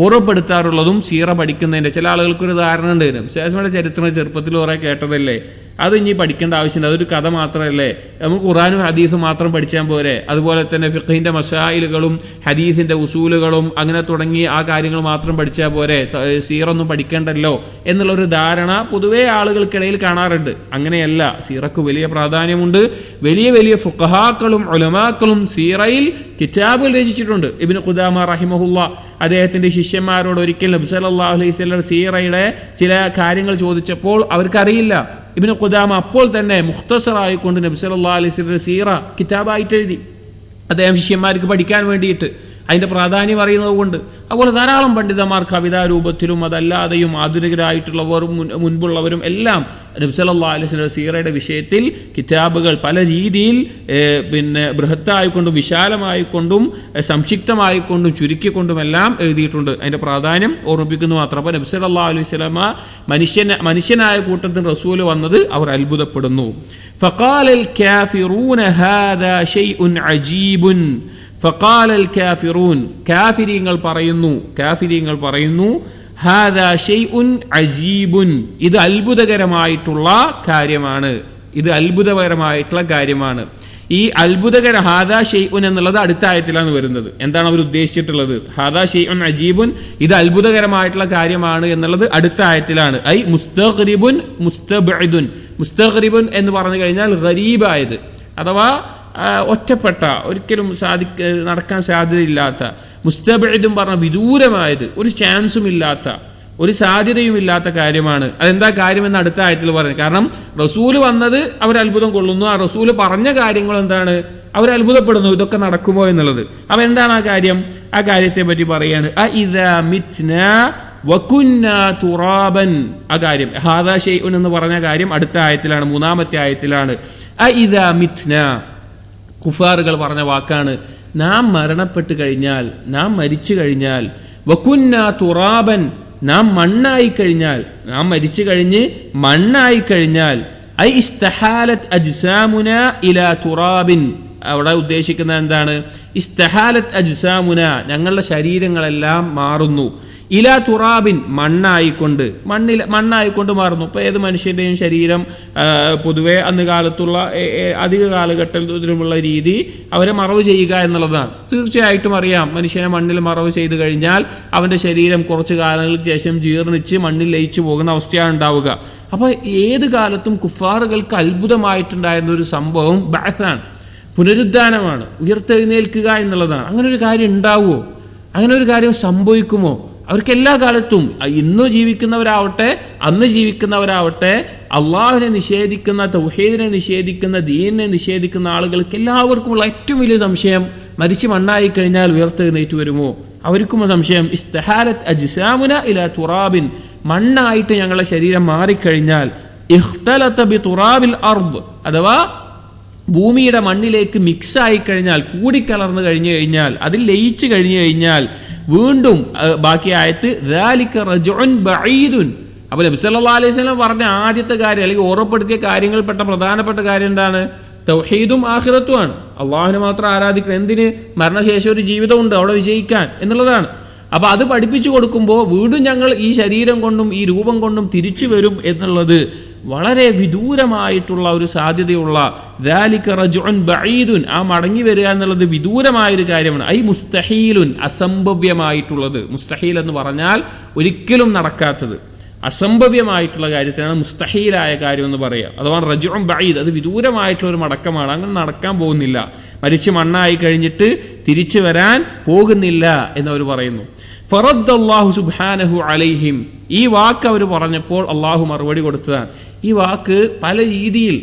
ഓർമ്മപ്പെടുത്താറുള്ളതും. സീറ പഠിക്കുന്നതിൻ്റെ ചില ആളുകൾക്കൊരു ധാരണ ഉണ്ട്, നബി സല്ലല്ലാഹു അലൈഹി വസല്ലമയുടെ ചരിത്രം ചെറുപ്പത്തിൽ കുറേ കേട്ടതല്ലേ, അത് ഇനി പഠിക്കേണ്ട ആവശ്യമില്ല, അതൊരു കഥ മാത്രമല്ലേ, നമുക്ക് ഖുർആനും ഹദീസും മാത്രം പഠിച്ചാൽ പോരെ. അതുപോലെ തന്നെ ഫിഖ്ഹിൻ്റെ മസായിലുകളും ഹദീസിൻ്റെ ഉസൂലുകളും അങ്ങനെ തുടങ്ങി ആ കാര്യങ്ങൾ മാത്രം പഠിച്ചാൽ പോരെ, സീറൊന്നും പഠിക്കേണ്ടല്ലോ എന്നുള്ളൊരു ധാരണ പൊതുവേ ആളുകൾക്കിടയിൽ കാണാറുണ്ട്. അങ്ങനെയല്ല, സീറക്ക് വലിയ പ്രാധാന്യമുണ്ട്. വലിയ വലിയ ഫുഖഹാക്കളും ഉലമാക്കളും സീറയിൽ കിതാബുകൾ രചിച്ചിട്ടുണ്ട്. ഇബ്നു ഖുദാമ റഹിമഹുല്ല അദ്ദേഹത്തിൻ്റെ ശിഷ്യന്മാരോട് ഒരിക്കൽ നബി സല്ലല്ലാഹു അലൈഹി വസല്ലം സീറയുടെ ചില കാര്യങ്ങൾ ചോദിച്ചപ്പോൾ അവർക്കറിയില്ല. ഇബ്നു ഖുദാമ അപ്പോൾ തന്നെ മുഖ്തസറായിക്കൊണ്ട് നബി സല്ലല്ലാഹു അലൈഹി വസല്ലം സീറ കിതാബായിട്ട് എഴുതി, അദ്ദേഹം ശിഷ്യന്മാർക്ക് പഠിക്കാൻ വേണ്ടിയിട്ട്, അതിൻ്റെ പ്രാധാന്യം അറിയുന്നത് കൊണ്ട്. അതുപോലെ ധാരാളം പണ്ഡിതന്മാർ കവിതാരൂപത്തിലും അതല്ലാതെയും ആധുനികരായിട്ടുള്ളവരും മുൻപുള്ളവരും എല്ലാം നബി സല്ലല്ലാഹു അലൈഹി വസല്ലം സീറയുടെ വിഷയത്തിൽ കിതാബുകൾ പല രീതിയിൽ ബൃഹത്തായിക്കൊണ്ടും വിശാലമായിക്കൊണ്ടും സംക്ഷിപ്തമായിക്കൊണ്ടും ചുരുക്കിക്കൊണ്ടുമെല്ലാം എഴുതിയിട്ടുണ്ട്. അതിൻ്റെ പ്രാധാന്യം ഓർമ്മിപ്പിക്കുന്നു മാത്രം. അപ്പോൾ നബി സല്ലല്ലാഹു അലൈഹി വസല്ലം മനുഷ്യനായ കൂട്ടത്തിൽ റസൂൽ വന്നത് അവർ അത്ഭുതപ്പെടുന്നു. ഫഖാലൽ കാഫിറൂന ഹാദാ ശൈഉൻ അജീബുൻ. ഫഖാലൽ കാഫിറൂൻ, കാഫിരീങ്ങൾ പറയുന്നു ഹാദാ ശൈഉൻ അജീബുൻ, ഇത് അത്ഭുതകരമായിട്ടുള്ള കാര്യമാണ്, ഇത് അത്ഭുതകരമായിട്ടുള്ള കാര്യമാണ്. ഈ അത്ഭുതകര ഹാദാ ഷൈഉൻ എന്നുള്ളത് അടുത്ത ആയത്തിലാണ് വരുന്നത്. എന്താണ് അവർ ഉദ്ദേശിച്ചിട്ടുള്ളത്? ഹാദാ ഷൈഉൻ അജീബുൻ, ഇത് അത്ഭുതകരമായിട്ടുള്ള കാര്യമാണ് എന്നുള്ളത് അടുത്ത ആയത്തിലാണ്. ഐ മുസ്തഗ്രിബുൻ മുസ്തബ്ഇദുൻ. മുസ്തഗ്രിബുൻ എന്ന് പറഞ്ഞു കഴിഞ്ഞാൽ ഗരീബായത്, അഥവാ ഒറ്റപ്പെട്ട, ഒരിക്കലും നടക്കാൻ സാധ്യതയില്ലാത്ത. മുസ്തബ്ഇദും പറഞ്ഞ വിദൂരമായത്, ഒരു ചാൻസും ഇല്ലാത്ത, ഒരു സാധ്യതയുമില്ലാത്ത കാര്യമാണ്. അതെന്താ കാര്യമെന്ന് അടുത്ത ആയത്തിൽ പറഞ്ഞു. കാരണം റസൂല് വന്നത് അവർ അത്ഭുതം കൊള്ളുന്നു, ആ റസൂല് പറഞ്ഞ കാര്യങ്ങൾ എന്താണ്, അവർ അത്ഭുതപ്പെടുന്നു, ഇതൊക്കെ നടക്കുമോ എന്നുള്ളത്. അപ്പം എന്താണ് ആ കാര്യം? ആ കാര്യത്തെ പറ്റി പറയാണ്. അഇദാ മിത്നാ വകുന്നാ തുറാബൻ. ആ കാര്യം ഹാദാ ശൈഉൻ എന്ന് പറഞ്ഞ കാര്യം അടുത്ത ആയത്തിലാണ്, മൂന്നാമത്തെ ആയത്തിലാണ്. അഇദാ മിത്നാ, കുഫാറുകൾ പറഞ്ഞ വാക്കാണ്. നാം മരണപ്പെട്ട് കഴിഞ്ഞാൽ, നാം മരിച്ചു കഴിഞ്ഞാൽ, വകുന്നാ തുറാബൻ, നാം മണ്ണായി കഴിഞ്ഞാൽ, നാം മരിച്ചു കഴിഞ്ഞ് മണ്ണായി കഴിഞ്ഞാൽ, ഐ ഇസ്തഹാലത്ത് അജ്സാമുന ഇലാ തുറാബിൻ. അവിടെ ഉദ്ദേശിക്കുന്നത് എന്താണ്? ഇസ്തഹാലത്ത് അജ്സാമുന, ഞങ്ങളുടെ ശരീരങ്ങളെല്ലാം മാറുന്നു, ഇലാ തുറാബിൻ, മണ്ണായിക്കൊണ്ട് മാറുന്നു. ഇപ്പോൾ ഏത് മനുഷ്യൻ്റെയും ശരീരം പൊതുവെ അന്ന് കാലത്തുള്ള അധിക കാലഘട്ടത്തിലുമുള്ള രീതി അവരെ മറവ് ചെയ്യുക എന്നുള്ളതാണ്. തീർച്ചയായിട്ടും അറിയാം, മനുഷ്യനെ മണ്ണിൽ മറവ് ചെയ്ത് കഴിഞ്ഞാൽ അവൻ്റെ ശരീരം കുറച്ച് കാലങ്ങൾക്ക് ശേഷം ജീർണിച്ച് മണ്ണിൽ ലയിച്ചു പോകുന്ന അവസ്ഥയാണ് ഉണ്ടാവുക. അപ്പോൾ ഏത് കാലത്തും കുഫാറുകൾക്ക് അത്ഭുതമായിട്ടുണ്ടായിരുന്ന ഒരു സംഭവം ബഅസാണ്, പുനരുദ്ധാനമാണ്, ഉയർത്തെഴുന്നേൽക്കുക എന്നുള്ളതാണ്. അങ്ങനെ ഒരു കാര്യം ഉണ്ടാവുമോ? അങ്ങനെ ഒരു കാര്യം സംഭവിക്കുമോ? അവർക്ക് എല്ലാ കാലത്തും, ഇന്ന് ജീവിക്കുന്നവരാവട്ടെ അന്ന് ജീവിക്കുന്നവരാവട്ടെ, അള്ളാഹുവിനെ നിഷേധിക്കുന്ന, തൗഹീദിനെ നിഷേധിക്കുന്ന, ദീനിനെ നിഷേധിക്കുന്ന ആളുകൾക്ക് എല്ലാവർക്കുമുള്ള ഏറ്റവും വലിയ സംശയം, മരിച്ച് മണ്ണായി കഴിഞ്ഞാൽ ഉയർത്തെഴുന്നേറ്റ് വരുമോ? അവർക്കും സംശയം. ഇസ്തഹാലത്ത് അജ്സാമുന ഇലാ തുറാബിൻ, മണ്ണായിട്ട് ഞങ്ങളുടെ ശരീരം മാറിക്കഴിഞ്ഞാൽ, ഇഖ്തലത ബി തുറാബിൽ അർദ്, അഥവാ ഭൂമിയുടെ മണ്ണിലേക്ക് മിക്സ് ആയി കഴിഞ്ഞാൽ, കൂടിക്കലർന്നു കഴിഞ്ഞു കഴിഞ്ഞാൽ, അതിൽ ലയിച്ചു കഴിഞ്ഞു കഴിഞ്ഞാൽ വീണ്ടും ബാക്കി ആയത്ത് ദാലിക റജ്ഉൻ ബഈദുൻ. അപ്പോൾ നബി സല്ലല്ലാഹു അലൈഹി വസല്ലം പറഞ്ഞ ആദ്യത്തെ കാര്യം, അല്ലെങ്കിൽ ഓർമ്മപ്പെടുത്തിയ കാര്യങ്ങൾപ്പെട്ട പ്രധാനപ്പെട്ട കാര്യം എന്താണ്? തൗഹീദും ആഖിറത്തുമാണ്. അള്ളാഹുവിനെ മാത്രം ആരാധിക്കണം. എന്തിന്? മരണശേഷം ഒരു ജീവിതമുണ്ട് അവിടെ വിജയിക്കാൻ എന്നുള്ളതാണ്. അപ്പോൾ അത് പഠിപ്പിച്ചു കൊടുക്കുമ്പോൾ വീണ്ടും ഞങ്ങൾ ഈ ശരീരം കൊണ്ടും ഈ രൂപം കൊണ്ടും തിരിച്ചു വരും എന്നുള്ളത് വളരെ വിദൂരമായിട്ടുള്ള ഒരു സാധ്യതയുള്ള ദാലിക റജ്ഉൻ ബഈദുൻ, ആ മടങ്ങി വരിക എന്നുള്ളത് വിദൂരമായൊരു കാര്യമാണ്. ഐ മുസ്തഹീലുൻ, അസംഭവ്യമായിട്ടുള്ളത്. മുസ്തഹീൽ എന്ന് പറഞ്ഞാൽ ഒരിക്കലും നടക്കാത്തത്, അസംഭവ്യമായിട്ടുള്ള കാര്യത്തിനാണ് മുസ്തഹീലായ കാര്യം എന്ന് പറയുക. അഥവാ റജ്ഉൻ ബഈദ്, അത് വിദൂരമായിട്ടുള്ള ഒരു മടക്കമാണ്, അങ്ങനെ നടക്കാൻ പോകുന്നില്ല. മരിച്ച് മണ്ണായി കഴിഞ്ഞിട്ട് തിരിച്ചു വരാൻ പോകുന്നില്ല എന്നവർ പറയുന്നു. ഫറദ്ദല്ലാഹു സുബ്ഹാനഹു അലൈഹിം, ഈ വാക്ക് അവർ പറഞ്ഞപ്പോൾ അള്ളാഹു മറുപടി കൊടുത്തതാണ്. ഈ വാക്ക് പല രീതിയിൽ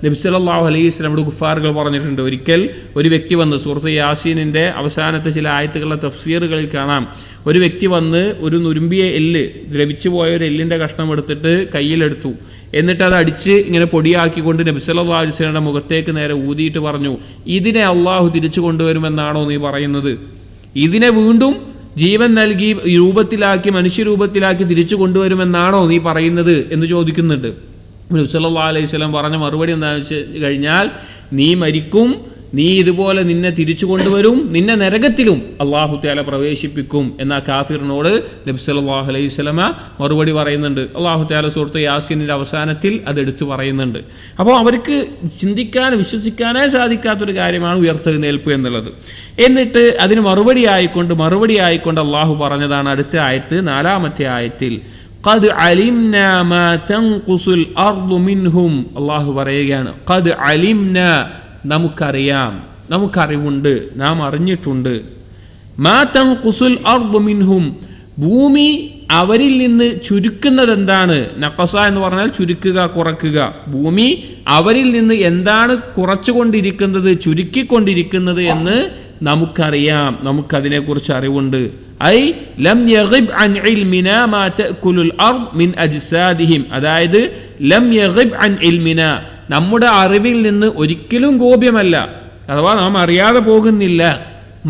നബി സല്ലല്ലാഹു അലൈഹി വസല്ലമയുടെ കുഫാറുകൾ പറഞ്ഞിട്ടുണ്ട്. ഒരിക്കൽ ഒരു വ്യക്തി വന്ന്, സൂറത്ത് യാസീനിൻ്റെ അവസാനത്തെ ചില ആയത്തുകളുടെ തഫ്സീറുകളിൽ കാണാം, ഒരു വ്യക്തി വന്ന് ഒരു നുരുമ്പിയ എല്ല്, ദ്രവിച്ചു പോയ ഒരു എല്ലിൻ്റെ കഷ്ണം എടുത്തിട്ട് കയ്യിലെടുത്തു. എന്നിട്ട് അത് അടിച്ച് ഇങ്ങനെ പൊടിയാക്കിക്കൊണ്ട് നബി സല്ലല്ലാഹു അലൈഹി വസല്ലമയുടെ മുഖത്തേക്ക് നേരെ ഊതിയിട്ട് പറഞ്ഞു, ഇതിനെ അള്ളാഹു തിരിച്ചു കൊണ്ടുവരുമെന്നാണോ നീ പറയുന്നത്? ഇതിനെ വീണ്ടും ജീവൻ നൽകി രൂപത്തിലാക്കി, മനുഷ്യരൂപത്തിലാക്കി തിരിച്ചു കൊണ്ടുവരുമെന്നാണോ നീ പറയുന്നത് എന്ന് ചോദിക്കുന്നുണ്ട്. നബി സല്ലല്ലാഹു അലൈഹി വസല്ലം പറഞ്ഞ മറുപടി എന്താണെന്ന് വെച്ച് കഴിഞ്ഞാൽ, നീ മരിക്കും, നീ ഇതുപോലെ നിന്നെ തിരിച്ചു കൊണ്ടുവരും, നിന്നെ നരകത്തിലും അള്ളാഹു തആല പ്രവേശിപ്പിക്കും എന്ന കാഫിറിനോട് നബി സല്ലല്ലാഹു അലൈഹി വസല്ലമ മറുപടി പറയുന്നുണ്ട്. അള്ളാഹു തആല സൂറത്ത് യാസീനിൻ്റെ അവസാനത്തിൽ അതെടുത്തു പറയുന്നുണ്ട്. അപ്പോൾ അവർക്ക് ചിന്തിക്കാൻ, വിശ്വസിക്കാനേ സാധിക്കാത്തൊരു കാര്യമാണ് ഉയർത്തെഴുന്നേൽപ്പ് എന്നുള്ളത്. എന്നിട്ട് അതിന് മറുപടിയായിക്കൊണ്ട് അള്ളാഹു പറഞ്ഞതാണ് അടുത്ത ആയത്ത്, 4-ാമത്തെ ആയത്തിൽ, ഖദ് അലിംനാ മാ തൻഖുസുൽ അർദു മിൻഹും. അള്ളാഹു പറയുകയാണ്, ഖദ് അലിംനാ, നമുക്കറിയാം, നമുക്കറിവുണ്ട്, നാം അറിഞ്ഞിട്ടുണ്ട്. മാ തൻഖുസുൽ അർദു മിൻഹും, ഭൂമി അവരിൽ നിന്ന് ചുരുക്കുന്നത് എന്താണ്? നഖസ എന്ന് പറഞ്ഞാൽ ചുരുക്കുക, കുറക്കുക. ഭൂമി അവരിൽ നിന്ന് എന്താണ് കുറച്ചുകൊണ്ടിരിക്കുന്നത്, ചുരുക്കിക്കൊണ്ടിരിക്കുന്നത് എന്ന് നമുക്കറിയാം, നമുക്കതിനെക്കുറിച്ച് അറിവുണ്ട്. ഐ ലം യഗിബ് അൻ ഇൽമിനാ മാ തഅകുലുൽ അർദ് മിൻ അജ്സാദിഹിം, അതായത് ലം യഗിബ് അൻ ഇൽമിനാ, നമ്മുടെ അറിവിൽ നിന്ന് ഒരിക്കലും ഗോപ്യമല്ല, അഥവാ നാം അറിയാതെ പോകുന്നില്ല.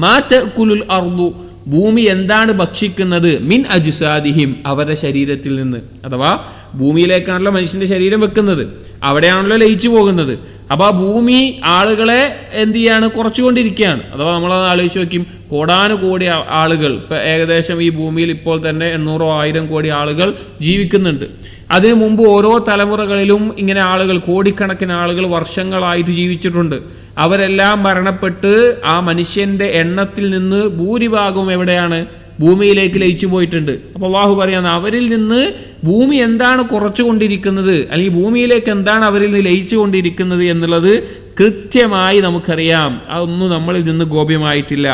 മാ തഅകുലുൽ അർദു, ഭൂമി എന്താണ് ഭക്ഷിക്കുന്നത്, മിൻ അജ്സാദിഹിം, അവരുടെ ശരീരത്തിൽ നിന്ന്. അഥവാ ഭൂമിയിലേക്കാണല്ലോ മനുഷ്യന്റെ ശരീരം വെക്കുന്നത്, അവിടെയാണല്ലോ ലയിച്ചു പോകുന്നത്. അപ്പോൾ ആ ഭൂമി ആളുകളെ എന്ത് ചെയ്യാണ്, കുറച്ചുകൊണ്ടിരിക്കുകയാണ്. അഥവാ നമ്മളത് ആലോചിച്ച് നോക്കും, കോടാനുകോടി ആളുകൾ, ഇപ്പം ഏകദേശം ഈ ഭൂമിയിൽ ഇപ്പോൾ തന്നെ 800-1000 കോടി ആളുകൾ ജീവിക്കുന്നുണ്ട്. അതിനു മുമ്പ് ഓരോ തലമുറകളിലും ഇങ്ങനെ ആളുകൾ, കോടിക്കണക്കിന് ആളുകൾ വർഷങ്ങളായിട്ട് ജീവിച്ചിട്ടുണ്ട്. അവരെല്ലാം മരണപ്പെട്ട് ആ മനുഷ്യന്റെ എണ്ണത്തിൽ നിന്ന് ഭൂരിഭാഗവും എവിടെയാണ്, ഭൂമിയിലേക്ക് ലയിച്ചു പോയിട്ടുണ്ട്. അപ്പോൾ അള്ളാഹു പറയാണ്, അവരിൽ നിന്ന് ഭൂമി എന്താണ് കുറച്ചുകൊണ്ടിരിക്കുന്നത്, അല്ലെങ്കിൽ ഭൂമിയിലേക്ക് എന്താണ് അവരിൽ നിന്ന് ലയിച്ചു കൊണ്ടിരിക്കുന്നത് എന്നുള്ളത് കൃത്യമായി നമുക്കറിയാം. അതൊന്നും നമ്മളിൽ നിന്ന് ഗോപ്യമായിട്ടില്ല.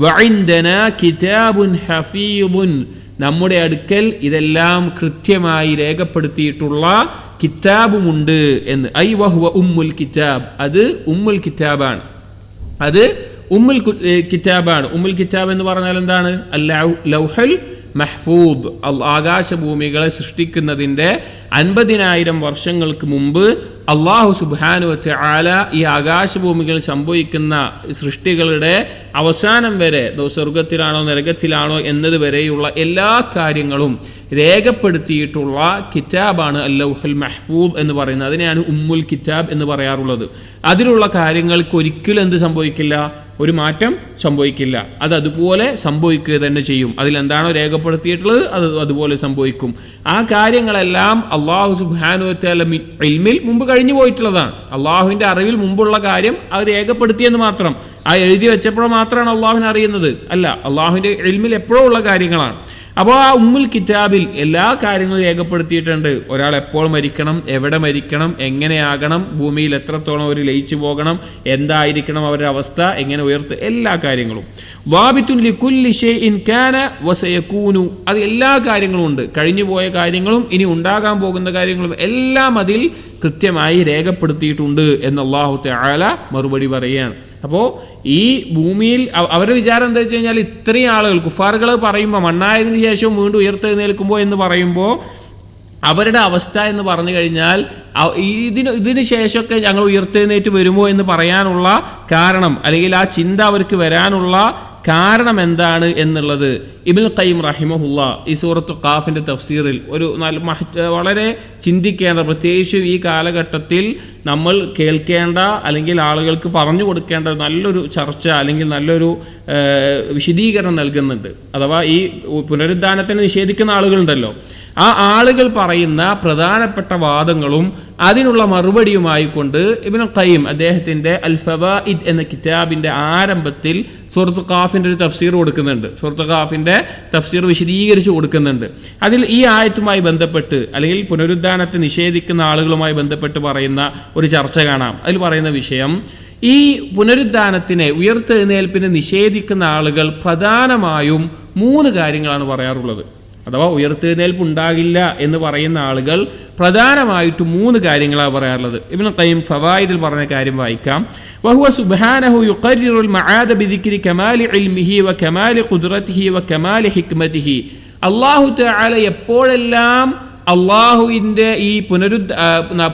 വഇൻദനാ കിതാബുൻ ഹഫീദുൻ, നമ്മുടെ അടുക്കൽ ഇതെല്ലാം കൃത്യമായി രേഖപ്പെടുത്തിയിട്ടുള്ള കിതാബുമുണ്ട് എന്ന്. ഐ വഹുവ ഉമ്മുൽ കിതാബ്, അത് ഉമ്മുൽ കിതാബാണ്, അത് ഉമ്മുൽ കിതാബാണ്. ഉമ്മുൽ കിതാബ് എന്ന് പറഞ്ഞാൽ എന്താണ്? ലൗഹുൽ മഹ്ഫൂദ്. ആകാശഭൂമികളെ സൃഷ്ടിക്കുന്നതിൻ്റെ 50,000 വർഷങ്ങൾക്ക് മുമ്പ് അള്ളാഹു സുബ്ഹാനഹു വ തആല ഈ ആകാശഭൂമികൾ സംഭവിക്കുന്ന സൃഷ്ടികളുടെ അവസാനം വരെ, സ്വർഗത്തിലാണോ നരകത്തിലാണോ എന്നത് വരെയുള്ള എല്ലാ കാര്യങ്ങളും രേഖപ്പെടുത്തിയിട്ടുള്ള കിതാബാണ് അൽ-ലൗഹുൽ മഹ്ഫൂദ് എന്ന് പറയുന്നത്. അതിനെയാണ് ഉമ്മുൽ കിതാബ് എന്ന് പറയാറുള്ളത്. അതിലുള്ള കാര്യങ്ങൾക്ക് ഒരിക്കലും എന്ത് സംഭവിക്കില്ല, ഒരു മാറ്റം സംഭവിക്കില്ല. അത് അതുപോലെ സംഭവിക്കുക തന്നെ ചെയ്യും. അതിലെന്താണോ രേഖപ്പെടുത്തിയിട്ടുള്ളത് അത് അതുപോലെ സംഭവിക്കും. ആ കാര്യങ്ങളെല്ലാം അള്ളാഹു സുബ്ഹാനഹു വ തആല ഇൽമിൽ മുമ്പ് കഴിഞ്ഞു പോയിട്ടുള്ളതാണ്. അള്ളാഹുവിൻ്റെ അറിവിൽ മുമ്പുള്ള കാര്യം അത് രേഖപ്പെടുത്തിയെന്ന് മാത്രം. ആ എഴുതി വെച്ചപ്പോഴോ മാത്രമാണ് അള്ളാഹുവിനെ അറിയുന്നത്? അല്ല, അള്ളാഹുവിൻ്റെ ഇൽമിൽ എപ്പോഴും ഉള്ള കാര്യങ്ങളാണ്. അപ്പോൾ ആ ഉമ്മുൽ കിതാബിൽ എല്ലാ കാര്യങ്ങളും രേഖപ്പെടുത്തിയിട്ടുണ്ട്. ഒരാൾ എപ്പോൾ മരിക്കണം, എവിടെ മരിക്കണം, എങ്ങനെയാകണം, ഭൂമിയിൽ എത്രത്തോളം അവർ ലയിച്ചു പോകണം, എന്തായിരിക്കണം അവരുടെ അവസ്ഥ, എങ്ങനെ എല്ലാ കാര്യങ്ങളും. വാബിത്തുൻ ലികുല്ലി ഷൈഇൻ കാന വസയകൂനു, അത് എല്ലാ കാര്യങ്ങളും ഉണ്ട്. കഴിഞ്ഞു പോയ കാര്യങ്ങളും ഇനി ഉണ്ടാകാൻ പോകുന്ന കാര്യങ്ങളും എല്ലാം അതിൽ കൃത്യമായി രേഖപ്പെടുത്തിയിട്ടുണ്ട് എന്ന് അല്ലാഹു തആല മറുപടി പറയുകയാണ്. അപ്പോൾ ഈ ഭൂമിയിൽ അവരുടെ വിചാരം എന്താ വെച്ച് കഴിഞ്ഞാൽ, ഇത്രയും ആളുകൾ കുഫാറുകൾ പറയുമ്പോൾ മണ്ണായതിനു ശേഷവും വീണ്ടും ഉയർത്തെഴുന്നേൽക്കുമ്പോൾ എന്ന് പറയുമ്പോൾ അവരുടെ അവസ്ഥ എന്ന് പറഞ്ഞു കഴിഞ്ഞാൽ, ഇതിന് ശേഷമൊക്കെ ഞങ്ങൾ ഉയർത്തെഴുന്നേറ്റ് വരുമോ എന്ന് പറയാനുള്ള കാരണം, അല്ലെങ്കിൽ ആ ചിന്ത അവർക്ക് വരാനുള്ള കാരണം എന്താണ് എന്നുള്ളത് ഇബ്നുൽ ഖയ്യിം റഹിമഹുല്ലാ ഈ സൂറത്തു ഖാഫിൻ്റെ തഫ്സീറിൽ ഒരു വളരെ ചിന്തിക്കേണ്ട, പ്രത്യേകിച്ച് ഈ കാലഘട്ടത്തിൽ നമ്മൾ കേൾക്കേണ്ട അല്ലെങ്കിൽ ആളുകൾക്ക് പറഞ്ഞു കൊടുക്കേണ്ട നല്ലൊരു ചർച്ച അല്ലെങ്കിൽ നല്ലൊരു വിശദീകരണം നൽകുന്നുണ്ട്. അഥവാ ഈ പുനരുദ്ധാനത്തിന് നിഷേധിക്കുന്ന ആളുകളുണ്ടല്ലോ, ആ ആളുകൾ പറയുന്ന പ്രധാനപ്പെട്ട വാദങ്ങളും അതിനുള്ള മറുപടിയുമായി കൊണ്ട് ഇബ്നുൽ ഖയ്യിം അദ്ദേഹത്തിൻ്റെ അൽ ഫവായിദ് എന്ന കിതാബിൻ്റെ ആരംഭത്തിൽ സൂറത്ത് ഖാഫിൻ്റെ ഒരു തഫ്സീർ കൊടുക്കുന്നുണ്ട്. സൂറത്ത് ഖാഫിൻ്റെ തഫ്സീർ വിശദീകരിച്ച് കൊടുക്കുന്നുണ്ട്. അതിൽ ഈ ആയത്തുമായി ബന്ധപ്പെട്ട് അല്ലെങ്കിൽ പുനരുദ്ധാനത്തെ നിഷേധിക്കുന്ന ആളുകളുമായി ബന്ധപ്പെട്ട് പറയുന്ന ഒരു ചർച്ച കാണാം. അതിൽ പറയുന്ന വിഷയം, ഈ പുനരുദ്ധാനത്തിനെ, ഉയർത്തെഴുന്നേൽപ്പിനെ നിഷേധിക്കുന്ന ആളുകൾ പ്രധാനമായും 3 കാര്യങ്ങളാണ് പറയാറുള്ളത്. അഥവാ ഉയർത്തെഴുന്നേൽപ്പ് ഉണ്ടാകില്ല എന്ന് പറയുന്ന ആളുകൾ പ്രധാനമായിട്ടും 3 കാര്യങ്ങളാണ് പറയാറുള്ളത്. ഇബ്നു ഖയ്യിം ഫവായിദിൽ പറഞ്ഞ കാര്യം വായിക്കാം. വഹുവ സുബ്ഹാനഹു യുഖർറിറുൽ മആദ ബിദിക്രി കമാലി ഇൽമിഹി വ കമാലി ഖുദ്റതിഹി വ കമാലി ഹിക്മതിഹി. അല്ലാഹു തആല എപ്പോഴെല്ലാം അള്ളാഹുവിൻ്റെ ഈ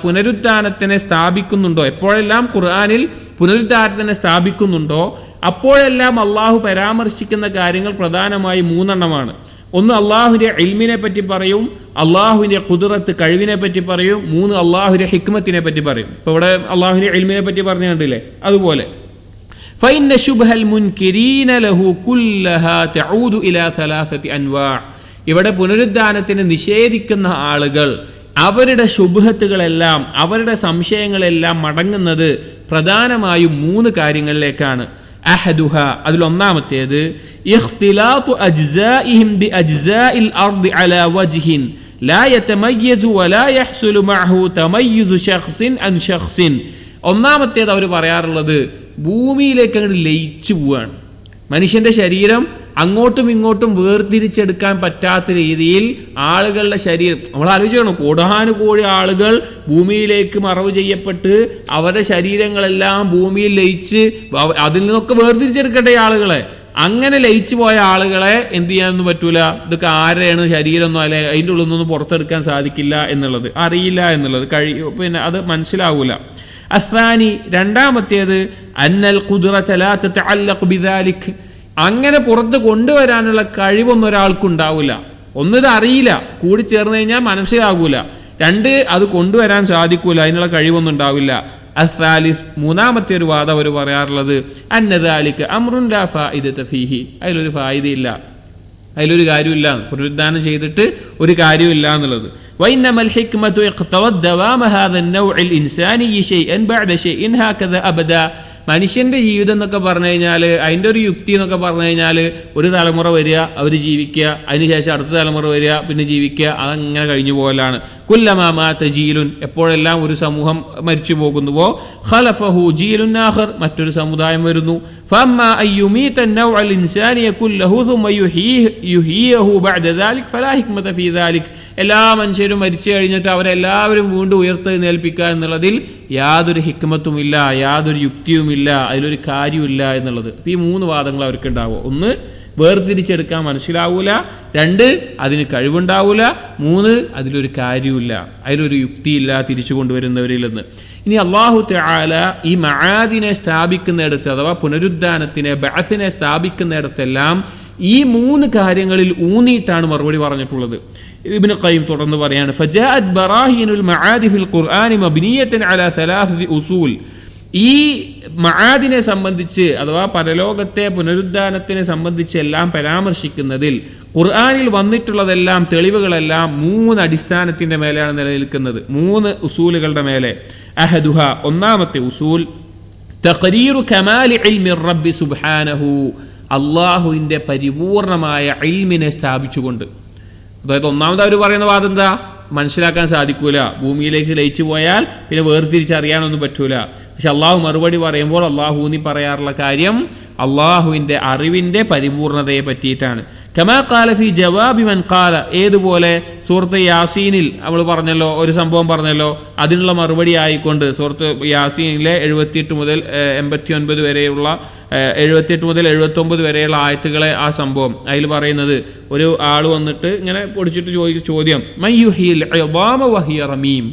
പുനരുദ്ധാനത്തിനെ സ്ഥാപിക്കുന്നുണ്ടോ, എപ്പോഴെല്ലാം ഖുർആനിൽ പുനരുദ്ധാനത്തിനെ സ്ഥാപിക്കുന്നുണ്ടോ അപ്പോഴെല്ലാം അള്ളാഹു പരാമർശിക്കുന്ന കാര്യങ്ങൾ പ്രധാനമായി 3 എണ്ണമാണ്. ഒന്ന് അള്ളാഹുവിൻ്റെ ഇൽമിനെ പറ്റി പറയും, അള്ളാഹുവിൻ്റെ ഖുദ്റത്ത് കഴിവിനെ പറ്റി പറയും, 3 അള്ളാഹുവിൻ്റെ ഹിക്മത്തിനെ പറ്റി പറയും. ഇപ്പോൾ ഇവിടെ അള്ളാഹുവിൻ്റെ ഇൽമിനെ പറ്റി പറഞ്ഞു കണ്ടില്ലേ, അതുപോലെ فإن شبه المنكرين له كلها تعود إلى 3 أنواع. ഇവിടെ പുനരുദ്ധാനത്തിന് നിഷേധിക്കുന്ന ആളുകൾ അവരുടെ ശുബ്ഹത്തുകളെല്ലാം, അവരുടെ സംശയങ്ങളെല്ലാം മടങ്ങുന്നത് പ്രധാനമായും 3 കാര്യങ്ങളിലേക്കാണ്. അഹദുഹ, അതിലൊന്നാമത്തേത് ഇഖ്തിലാതു അജ്സാഇഹിം ബിഅജ്സാഇൽ അർദി അലാ വജ്ഹിൻ ലാ യതമയ്യസു വലാ യഹ്സുലു മഅഹു തമയ്യുസു ശഖ്സിൻ അൻ ശഖ്സിൻ. ഒന്നാമത്തേത് അവർ പറയാറുള്ളത് ഭൂമിയിലേക്ക് അങ്ങോട്ട് ലയിച്ചു പോവാണ്. മനുഷ്യന്റെ ശരീരം അങ്ങോട്ടും ഇങ്ങോട്ടും വേർതിരിച്ചെടുക്കാൻ പറ്റാത്ത രീതിയിൽ ആളുകളുടെ ശരീരം, നമ്മൾ ആലോചിക്കണം, കോടാനുകോടി ആളുകൾ ഭൂമിയിലേക്ക് മറവ് ചെയ്യപ്പെട്ട് അവരുടെ ശരീരങ്ങളെല്ലാം ഭൂമിയിൽ ലയിച്ച് അതിൽ നിന്നൊക്കെ വേർതിരിച്ചെടുക്കട്ടെ ആളുകളെ. അങ്ങനെ ലയിച്ചു പോയ ആളുകളെ എന്ത് ചെയ്യാനൊന്നും പറ്റൂല. ഇതൊക്കെ ആരെയാണ് ശരീരമൊന്നും അല്ലെ അതിൻ്റെ ഉള്ളിൽ നിന്നൊന്നും പുറത്തെടുക്കാൻ സാധിക്കില്ല എന്നുള്ളത്, അറിയില്ല എന്നുള്ളത്, പിന്നെ അത് മനസ്സിലാവൂല. അസ്സാനി, രണ്ടാമത്തേത് അന്നൽ ഖുദ്റത ലാ തതഅല്ലഖു ബിദാലിക്. അങ്ങനെ പുറത്ത് കൊണ്ടുവരാനുള്ള കഴിവൊന്നും ഒരാൾക്കുണ്ടാവില്ല. ഒന്നിത് അറിയില്ല, കൂടി ചേർന്ന് കഴിഞ്ഞാൽ മനസ്സിലാകൂല. 2 അത് കൊണ്ടുവരാൻ സാധിക്കൂല, അതിനുള്ള കഴിവൊന്നും ഉണ്ടാവില്ല. അസ്സാലിസ്, മൂന്നാമത്തെ ഒരു വാദം അവർ പറയാറുള്ളത് അന്നദാലിക അംറുൻ ലാ ഫായിദത ഫീഹി. അതിലൊരു ഫായിദയില്ല, അതിലൊരു കാര്യമില്ല, പുനരുദ്ധാനം ചെയ്തിട്ട് ഒരു കാര്യമില്ല എന്നുള്ളത്. വഇന്നമൽ ഹിക്മതു ഇഖ്തവദ് ദവാമ ഹാദൻ നൗഇൽ ഇൻസാനിയ്യി ശൈഅൻ ബഅദ ശൈഇൻ ഹാകദ അബദ. മനുഷ്യന്റെ ജീവിതം എന്നൊക്കെ പറഞ്ഞു കഴിഞ്ഞാൽ, അതിൻ്റെ ഒരു യുക്തി എന്നൊക്കെ പറഞ്ഞു കഴിഞ്ഞാൽ, ഒരു തലമുറ വരിക, അവർ ജീവിക്കുക, അതിനുശേഷം അടുത്ത തലമുറ വരിക, പിന്നെ ജീവിക്കുക, അതങ്ങനെ കഴിഞ്ഞു പോകലാണ്. കുല്ലമാ മാത ജീലുൻ, എപ്പോഴെല്ലാം ഒരു സമൂഹം മരിച്ചു പോകുന്നുവോ ഖലഫഹു ജീലുൻ ആഖർ, മറ്റൊരു സമുദായം വരുന്നു. ഫഅമ്മാ അയ്യുമീത അൻ-നൗഅൽ ഇൻസാനിയ കുല്ലഹു സുമ്മ യുഹീഹു ബഅദ ദാലിക് ഫലാ ഹിക്മത ഫീ ദാലിക്. എല്ലാ മനുഷ്യരും മരിച്ചു കഴിഞ്ഞിട്ട് അവരെല്ലാവരും വീണ്ടും ഉയർത്തെഴുന്നേൽപ്പിക്കുക എന്നുള്ളതിൽ യാതൊരു ഹിക്മത്തുമില്ല, യാതൊരു യുക്തിയുമില്ല, അതിലൊരു കാര്യമില്ല എന്നുള്ളത്. ഈ 3 വാദങ്ങൾ അവർക്ക് ഉണ്ടാവുക. 1 വേർതിരിച്ചെടുക്കാൻ മനസ്സിലാവൂല, 2 അതിന് കഴിവുണ്ടാവൂല, 3 അതിലൊരു കാര്യമില്ല, അതിലൊരു യുക്തിയില്ല തിരിച്ചു കൊണ്ടുവരുന്നവരിൽ നിന്ന്. ഇനി അല്ലാഹു തആല ഈ മആദിനെ സ്ഥാപിക്കുന്നിടത്ത്, അഥവാ പുനരുദ്ധാനത്തിനെ, ബഅസിനെ സ്ഥാപിക്കുന്നിടത്തെല്ലാം ഈ 3 കാര്യങ്ങളിൽ ഊന്നിയിട്ടാണ് മറുപടി പറഞ്ഞിട്ടുള്ളത്. ഇബ്നു ഖയ്യിം തുടർന്ന് പറയാണ്, ഫജാഅത് ബറാഹിനുൽ മആദി ഫിൽ ഖുർആനി മബ്നിയതൻ അലാ 3 ഉസൂൽ. ഈ മആദിനെ സംബന്ധിച്ച്, അഥവാ പരലോകത്തെ പുനരുദ്ധാനത്തിനെ സംബന്ധിച്ച് എല്ലാം പരാമർശിക്കുന്നതിൽ ഖുർആനിൽ വന്നിട്ടുള്ളതെല്ലാം, തെളിവുകളെല്ലാം 3 അടിസ്ഥാനത്തിന്റെ മേലെയാണ് നിലനിൽക്കുന്നത്, 3 ഉസൂലുകളുടെ മേലെ. അഹദുഹ, ഒന്നാമത്തെ ഉസൂൽ തഖരീറു കമാലി ഇൽമി റബ്ബി സുബ്ഹാനഹു, അള്ളാഹുവിൻ്റെ പരിപൂർണമായ ഇൽമിനെ സ്ഥാപിച്ചുകൊണ്ട്. അതായത് ഒന്നാമത് അവർ പറയുന്ന വാദം എന്താ, മനസ്സിലാക്കാൻ സാധിക്കൂല, ഭൂമിയിലേക്ക് ലയിച്ചു പോയാൽ പിന്നെ വേർതിരിച്ചറിയാനൊന്നും പറ്റൂല. പക്ഷെ അള്ളാഹു മറുപടി പറയുമ്പോൾ അള്ളാഹു ഊന്നി പറയാറുള്ള കാര്യം അള്ളാഹുവിൻ്റെ അറിവിൻ്റെ പരിപൂർണതയെ പറ്റിയിട്ടാണ്. കമാ ഖാല ഫി ജവാബി മൻ ഖാല, ഏതുപോലെ സൂറത്ത് യാസീനിൽ നമ്മൾ പറഞ്ഞല്ലോ, ഒരു സംഭവം പറഞ്ഞല്ലോ, അതിനുള്ള മറുപടി ആയിക്കൊണ്ട് സൂറത്ത് യാസീനിലെ 78 മുതൽ 89 വരെയുള്ള 78 മുതൽ 79 വരെയുള്ള ആയത്തുകളെ ആ സംഭവം അതിൽ പറയുന്നത്, ഒരു ആൾ വന്നിട്ട് ഇങ്ങനെ പൊടിച്ചിട്ട് ചോദ്യം മയ്യുഹിൽ ഇളാമ വഹിയ റമീം,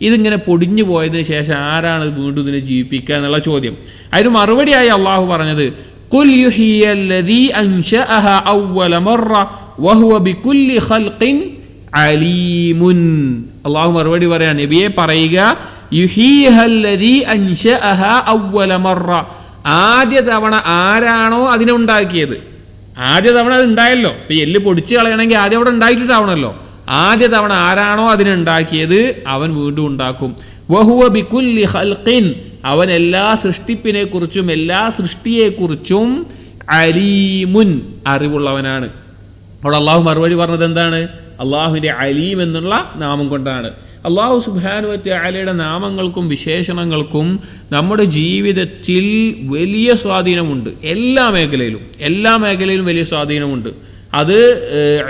ഇതിങ്ങനെ പൊടിഞ്ഞു പോയതിനു ശേഷം ആരാണ് വീണ്ടും ഇതിനെ ജീവിപ്പിക്കുക എന്നുള്ള ചോദ്യം. അതിന് മറുപടിയായി അള്ളാഹു പറഞ്ഞത് ഖുൽ യുഹിയല്ലദീ അൻശഅഹാ അവ്വല മറ വഹുവ ബികുല്ലി ഖൽഖിൻ അലീമുൻ. അള്ളാഹു മറുപടി പറയാൻ, നബിയെ പറയുക, യുഹിയല്ലദീ അൻശഅഹാ അവ്വല മറ, ആദ്യ തവണ ആരാണോ അതിനെ ഉണ്ടാക്കിയത്, ആദ്യ തവണ അത് ഉണ്ടായല്ലോ. ഇപ്പൊ എല്ല് പൊടിച്ച് കളയണമെങ്കിൽ ആദ്യം അവിടെ ഉണ്ടായിട്ടുണ്ടാവണല്ലോ. ആദ്യ തവണ ആരാണോ അതിനുണ്ടാക്കിയത് അവൻ വീണ്ടും ഉണ്ടാക്കും. വഹുവ ബികുല്ലി ഖൽഖിൻ, അവൻ എല്ലാ സൃഷ്ടിപ്പിനെ കുറിച്ചും എല്ലാ സൃഷ്ടിയെക്കുറിച്ചും അലീമുൻ, അറിവുള്ളവനാണ്. അവിടെ അള്ളാഹു മറുപടി പറഞ്ഞത് എന്താണ്? അള്ളാഹുവിൻ്റെ അലീം എന്നുള്ള നാമം കൊണ്ടാണ്. അല്ലാഹു സുബ്ഹാനഹു വ തആലയുടെ നാമങ്ങൾക്കും വിശേഷണങ്ങൾക്കും നമ്മുടെ ജീവിതത്തിൽ വലിയ സ്വാധീനമുണ്ട്. എല്ലാ മേഖലയിലും വലിയ സ്വാധീനമുണ്ട്. അത്